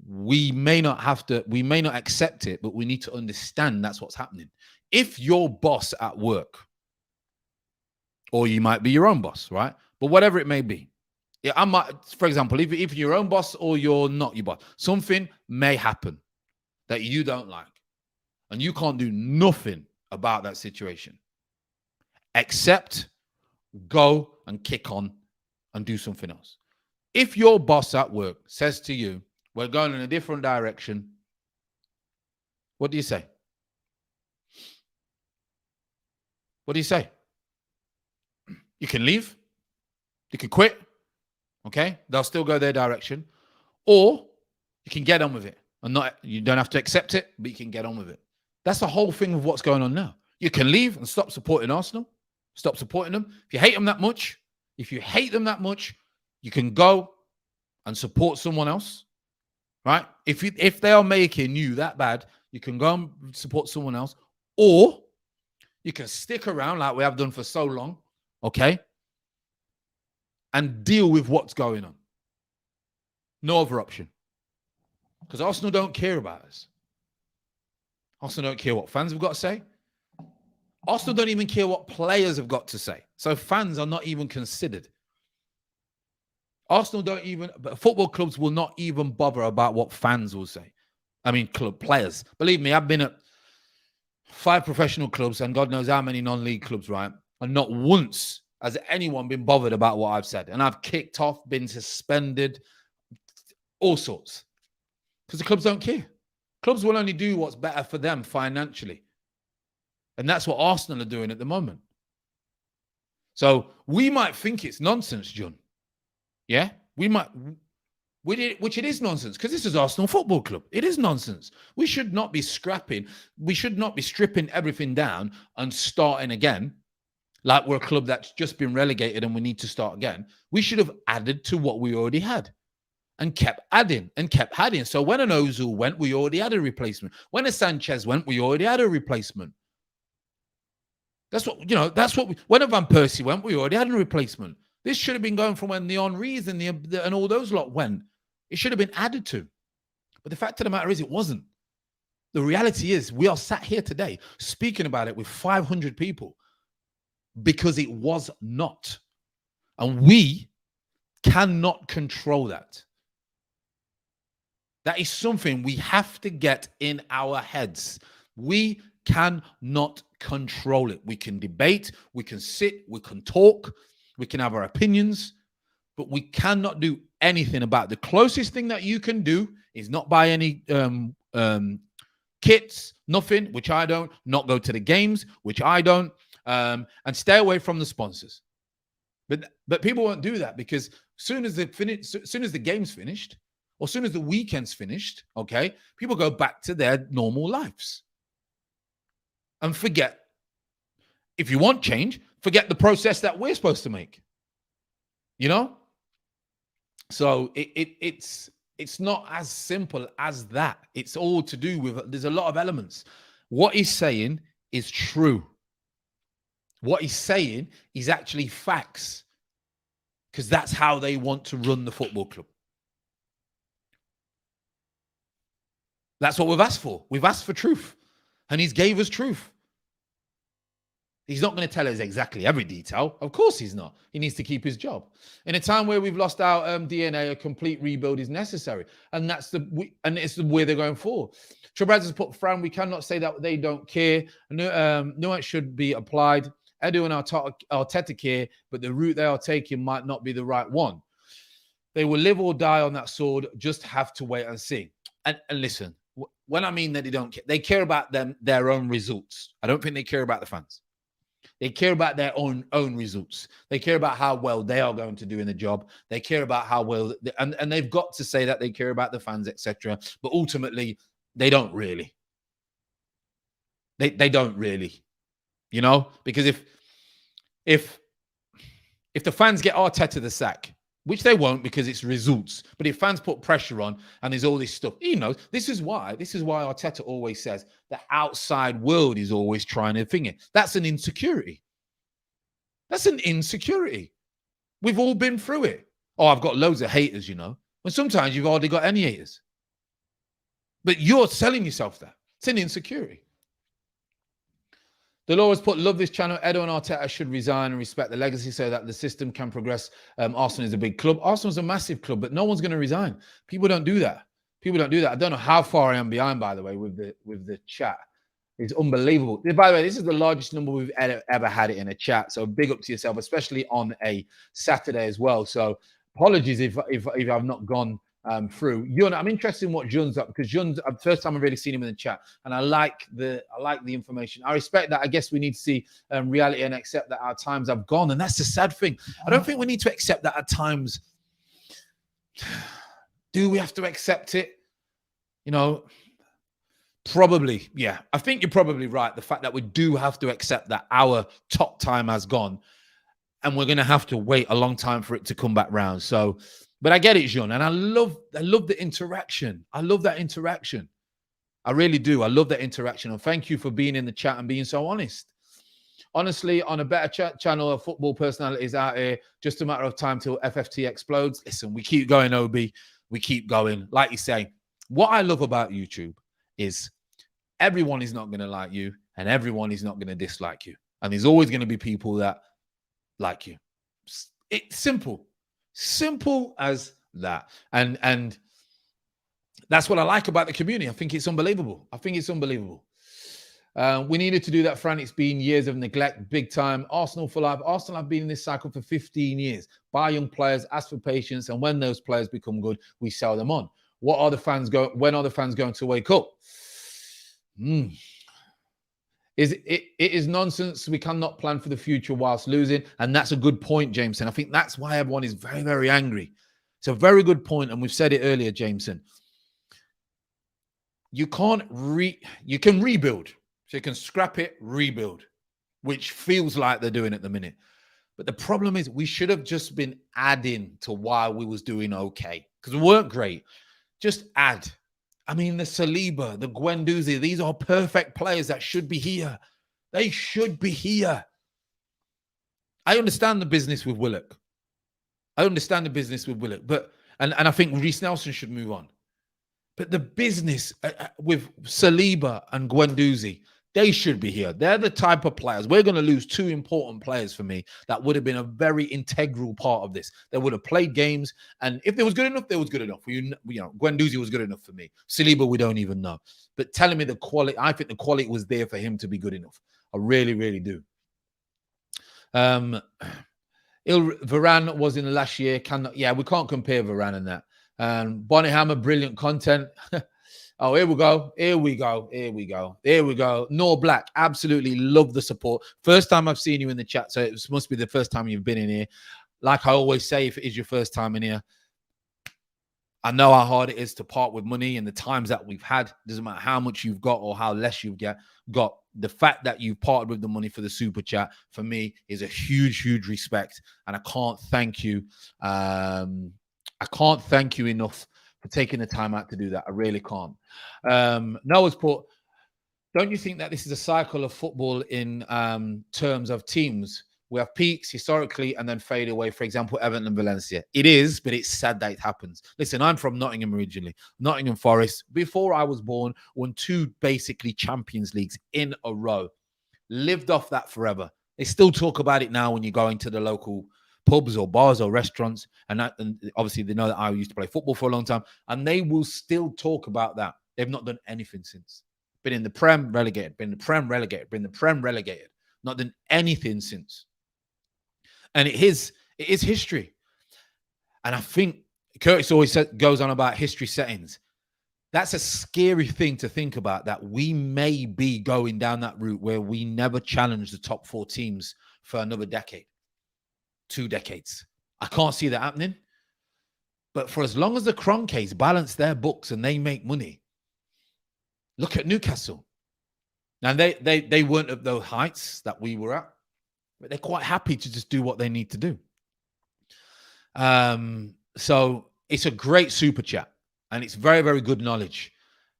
We may not accept it, but we need to understand that's what's happening. If your boss at work, or you might be your own boss, right? But whatever it may be. Yeah, I might, for example, if you're your own boss or you're not your boss, something may happen that you don't like. And you can't do nothing about that situation. Except go and kick on and do something else. If your boss at work says to you, we're going in a different direction, what do you say? What do you say? You can leave. You can quit. Okay? They'll still go their direction. Or you can get on with it. You don't have to accept it, but you can get on with it. That's the whole thing of what's going on now. You can leave and stop supporting Arsenal. Stop supporting them. If you hate them that much, you can go and support someone else, right? If they are making you that bad, you can go and support someone else, or you can stick around like we have done for so long, okay, and deal with what's going on. No other option. Because Arsenal don't care about us. Arsenal don't care what fans have got to say. Arsenal don't even care what players have got to say. So fans are not even considered. But football clubs will not even bother about what fans will say. I mean, club players. Believe me, I've been at 5 professional clubs and God knows how many non-league clubs, right? And not once has anyone been bothered about what I've said. And I've kicked off, been suspended, all sorts. Because the clubs don't care. Clubs will only do what's better for them financially. And that's what Arsenal are doing at the moment. So we might think it's nonsense, John. Yeah? Which it is nonsense, because this is Arsenal Football Club. It is nonsense. We should not be scrapping. We should not be stripping everything down and starting again like we're a club that's just been relegated and we need to start again. We should have added to what we already had and kept adding and kept adding. So when an Ozil went, we already had a replacement. When a Sanchez went, we already had a replacement. That's what, when a Van Persie went, we already had a replacement. This should have been going from when the Henrys and all those lot went. It should have been added to. But the fact of the matter is, it wasn't. The reality is, we are sat here today speaking about it with 500 people because it was not. And we cannot control that. That is something we have to get in our heads. We cannot control it. We can debate, we can sit, we can talk, we can have our opinions, but we cannot do anything about it. The closest thing that you can do is not buy any kits, nothing, which I don't, not go to the games, which I don't, and stay away from the sponsors. But people won't do that because soon as the game's finished, or soon as the weekend's finished, okay, people go back to their normal lives. And forget, if you want change, forget the process that we're supposed to make. You know? So it's not as simple as that. It's all to do with, there's a lot of elements. What he's saying is true. What he's saying is actually facts. Because that's how they want to run the football club. That's what we've asked for. We've asked for truth. And he's gave us truth. He's not going to tell us exactly every detail. Of course he's not. He needs to keep his job. In a time where we've lost our DNA, a complete rebuild is necessary. And it's the way they're going for. Trebaz has put, Fran, we cannot say that they don't care. Nuance should be applied. Edu and Arteta care, but the route they are taking might not be the right one. They will live or die on that sword. Just have to wait and see. And listen, when I mean that they don't care, they care about their own results. I don't think they care about the fans. They care about their own results. They care about how well they are going to do in the job. They care about how well, and they've got to say that they care about the fans, etc. But ultimately, they don't really. They don't really, you know, because if the fans get Arteta the sack, which they won't because it's results, but if fans put pressure on and there's all this stuff, he knows. This is why Arteta always says the outside world is always trying to thing it. That's an insecurity. That's an insecurity. We've all been through it. Oh, I've got loads of haters, you know. When sometimes you've hardly got any haters. But you're selling yourself that. It's an insecurity. Dolores put, love this channel. Edu and Arteta should resign and respect the legacy so that the system can progress. Arsenal is a big club. Arsenal's a massive club, but no one's going to resign. People don't do that. People don't do that. I don't know how far I am behind, by the way, with the chat. It's unbelievable. By the way, this is the largest number we've ever had it in a chat. So big up to yourself, especially on a Saturday as well. So apologies if I've not gone through. Yun, I'm interested in what Jun's up, because Jun's the first time I've really seen him in the chat, and I like the information. I respect that. I guess we need to see reality and accept that our times have gone, and that's the sad thing. I don't think we need to accept that at times. Do we have to accept it? You know, probably, yeah. I think you're probably right. The fact that we do have to accept that our top time has gone, and we're going to have to wait a long time for it to come back round. So. But I get it, Jean, and I love the interaction. I love that interaction. I really do. I love that interaction. And thank you for being in the chat and being so honest. Honestly, on a better chat channel of football personalities out here, just a matter of time till FFT explodes. Listen, we keep going, Obi. We keep going. Like you say, what I love about YouTube is everyone is not going to like you and everyone is not going to dislike you. And there's always going to be people that like you. It's simple. Simple as that. And that's what I like about the community. I think it's unbelievable. We needed to do that, Fran. It's been years of neglect, big time. Arsenal for life. Arsenal have been in this cycle for 15 years. Buy young players, ask for patience, and when those players become good, we sell them on. When are the fans going to wake up? It is nonsense. We cannot plan for the future whilst losing. And that's a good point, Jameson. I think that's why everyone is very, very angry. It's a very good point, and we've said it earlier, Jameson. You can rebuild. So you can scrap it, rebuild, which feels like they're doing at the minute. But the problem is we should have just been adding to why we was doing okay, because we weren't great. Just add. I mean, the Saliba, the Guendouzi, these are perfect players that should be here. They should be here. I understand the business with Willock. But and I think Reece Nelson should move on. But the business with Saliba and Guendouzi, they should be here. They're the type of players. We're going to lose two important players for me that would have been a very integral part of this. They would have played games, and if they was good enough, they was good enough. You know, Guendouzi was good enough for me. Saliba, we don't even know. But telling me the quality, I think the quality was there for him to be good enough. I really, really do. Varane was in the last year. We can't compare Varane and that. Bonnie Hammer, brilliant content. Oh, here we go. Nor Black, absolutely love the support. First time I've seen you in the chat, so it must be the first time you've been in here. Like I always say, if it is your first time in here, I know how hard it is to part with money, and the times that we've had, doesn't matter how much you've got or how less you've got. The fact that you've parted with the money for the super chat, for me, is a huge, huge respect. And I can't thank you. I can't thank you enough for taking the time out to do that. I really can't. Noah's put, don't you think that this is a cycle of football in terms of teams We have peaks historically and then fade away. For example, Everton and Valencia. It is, but it's sad that it happens. Listen, I'm from Nottingham originally. Nottingham Forest, before I was born, won 2 basically Champions Leagues in a row. Lived off that forever. They still talk about it now when you go into the local pubs or bars or restaurants. And obviously they know that I used to play football for a long time. And they will still talk about that. They've not done anything since. Been in the Prem, relegated. Been in the Prem, relegated. Been in the Prem, relegated. Not done anything since. And it is history. And I think Curtis always goes on about history settings. That's a scary thing to think about, that we may be going down that route where we never challenge the top 4 teams for another decade, 2 decades. I can't see that happening. But for as long as the Cronkies balance their books and they make money, look at Newcastle. Now, they weren't at those heights that we were at, but they're quite happy to just do what they need to do. So it's a great super chat, and it's very, very good knowledge.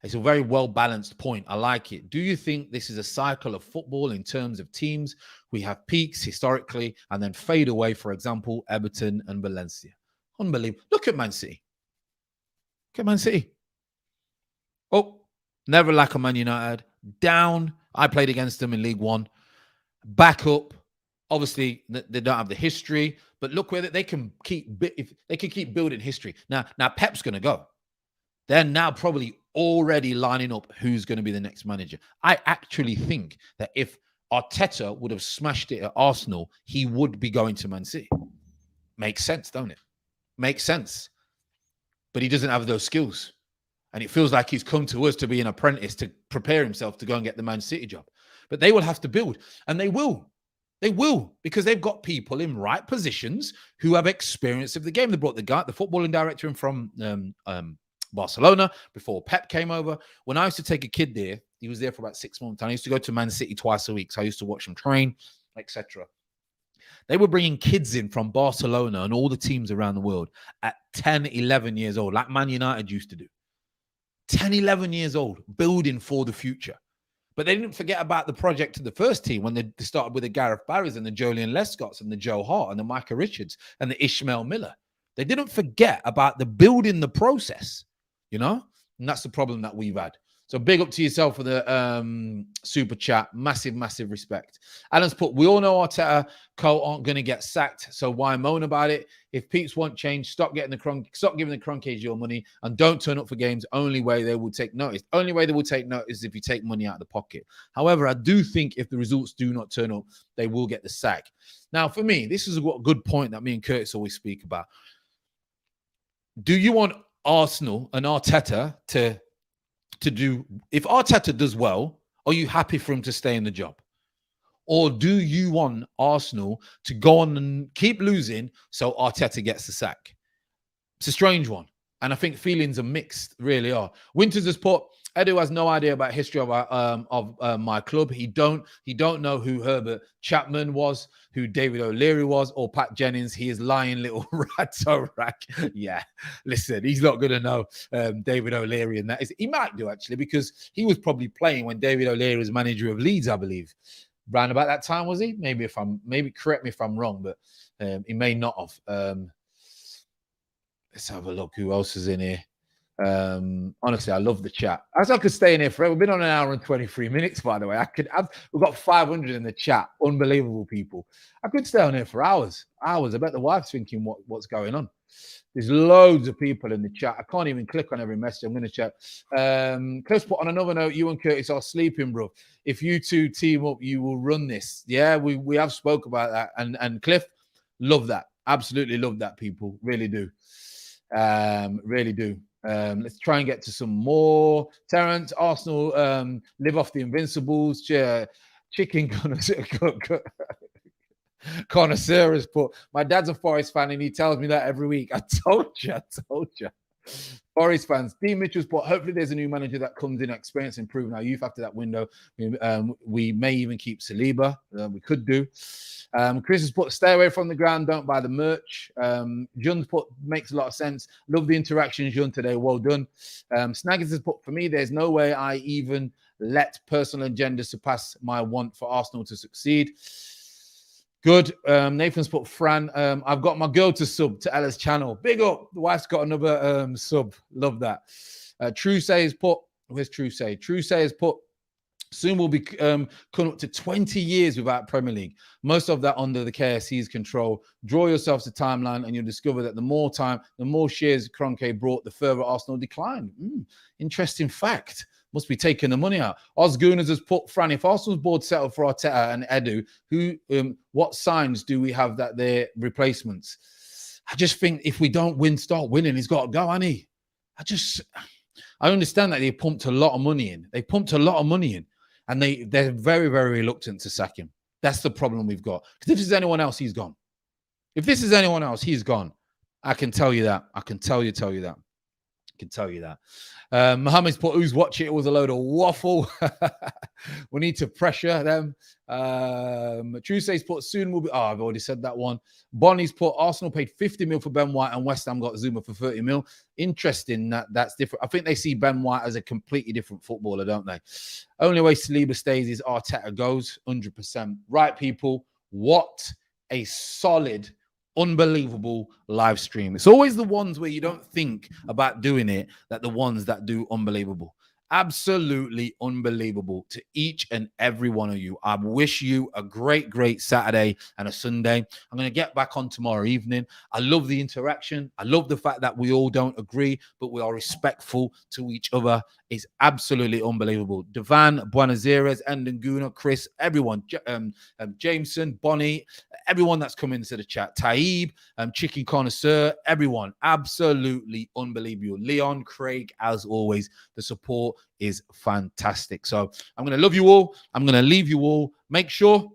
It's a very well-balanced point. I like it. Do you think this is a cycle of football in terms of teams? We have peaks historically and then fade away, for example, Everton and Valencia. Unbelievable. Look at Man City. Look at Man City. Oh, never like a Man United. Down. I played against them in League One. Back up. Obviously, they don't have the history, but look where they can keep. If they can keep building history. Now Pep's going to go. They're now probably already lining up who's going to be the next manager. I actually think that if Arteta would have smashed it at Arsenal, he would be going to Man City. Makes sense, don't it? Makes sense. But he doesn't have those skills. And it feels like he's come to us to be an apprentice to prepare himself to go and get the Man City job. But they will have to build, and they will. They will, because they've got people in right positions who have experience of the game. They brought the footballing director in from Barcelona before Pep came over. When I used to take a kid there, he was there for about 6 months. And I used to go to Man City twice a week. So I used to watch them train, etc. They were bringing kids in from Barcelona and all the teams around the world at 10, 11 years old, like Man United used to do. 10, 11 years old, building for the future. But they didn't forget about the project of the first team when they started with the Gareth Barrys and the Jolien Lescotts and the Joe Hart and the Micah Richards and the Ishmael Miller. They didn't forget about the building the process, you know? And that's the problem that we've had. So big up to yourself for the super chat. Massive, massive respect. Alan's put, we all know Arteta Co aren't going to get sacked, so why moan about it? If peeps want change, stop giving the Cronkies your money and don't turn up for games. Only way they will take notice. Only way they will take notice is if you take money out of the pocket. However, I do think if the results do not turn up, they will get the sack. Now, for me, this is a good point that me and Curtis always speak about. Do you want Arsenal and Arteta to do, if Arteta does well, are you happy for him to stay in the job? Or do you want Arsenal to go on and keep losing so Arteta gets the sack? It's a strange one. And I think feelings are mixed, really are. Winters has put, Edu has no idea about history of my club. He don't know who Herbert Chapman was, who David O'Leary was, or Pat Jennings. He is lying little ratto rack. Yeah, listen, he's not going to know David O'Leary, and that is, he might do actually, because he was probably playing when David O'Leary was manager of Leeds, I believe. Round about that time, was he? Maybe correct me if I'm wrong, but he may not have. Let's have a look. Who else is in here? Honestly, I love the chat. As I could stay in here forever. We've been on an hour and 23 minutes, by the way. We've got 500 in the chat. Unbelievable people. I could stay on here for hours. I bet the wife's thinking what's going on. There's loads of people in the chat. I can't even click on every message. I'm going to check. Cliff's put on another note, you and Curtis are sleeping, bro. If you two team up, you will run this. Yeah, we have spoke about that. And Cliff, love that. Absolutely love that, people. Really do. Really do. Let's try and get to some more. Terrence, Arsenal live off the Invincibles. Chicken connoisseur has put, my dad's a Forest fan and he tells me that every week. I told you. Forest fans. Dean Mitchell's put, hopefully there's a new manager that comes in, experience, improving our youth after that window. We may even keep Saliba. We could do. Chris has put, stay away from the ground, don't buy the merch. Jun's put, makes a lot of sense. Love the interaction, Jun, today. Well done. Snaggers has put, for me, there's no way I even let personal agenda surpass my want for Arsenal to succeed. Good. Nathan's put Fran. I've got my girl to sub to Ella's channel. Big up. The wife's got another sub. Love that. True Say has put. Where's True Say? True Say has put. Soon we'll be coming up to 20 years without Premier League. Most of that under the KSC's control. Draw yourselves a timeline and you'll discover that the more time, the more shares Kroenke brought, the further Arsenal declined. Interesting fact. Must be taking the money out. Osgooners has put, Fran, if Arsenal's board settled for Arteta and Edu, what signs do we have that they're replacements? I just think if we don't win, start winning, he's got to go, hasn't he? I understand that they pumped a lot of money in. And they're very, very reluctant to sack him. That's the problem we've got. Because if this is anyone else, he's gone. If this is anyone else, he's gone. I can tell you that. I can tell you that. Mohammed's put, who's watching it was a load of waffle. We need to pressure them. Tuesday's put, soon will be. Oh, I've already said that one. Bonnie's put, Arsenal paid 50 mil for Ben White and West Ham got Zuma for 30 mil. Interesting that's different. I think they see Ben White as a completely different footballer, don't they? Only way Saliba stays is Arteta goes, 100%. Right, people, what a solid, unbelievable live stream. It's always the ones where you don't think about doing it that the ones that do unbelievable. Absolutely unbelievable to each and every one of you. I wish you a great, great Saturday and a Sunday. I'm going to get back on tomorrow evening. I love the interaction. I love the fact that we all don't agree, but we are respectful to each other. It's absolutely unbelievable. Devan, Buenos Aires, Endanguna, Chris, everyone, Jameson, Bonnie, everyone that's come into the chat, Taib, Chicken Connoisseur, everyone, absolutely unbelievable. Leon, Craig, as always, the support is fantastic. So I'm going to love you all. I'm going to leave you all. Make sure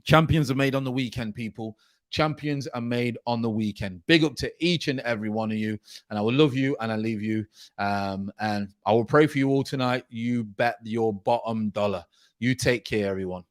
champions are made on the weekend, people. Champions are made on the weekend. Big up to each and every one of you. And I will love you and I leave you. And I will pray for you all tonight. You bet your bottom dollar. You take care, everyone.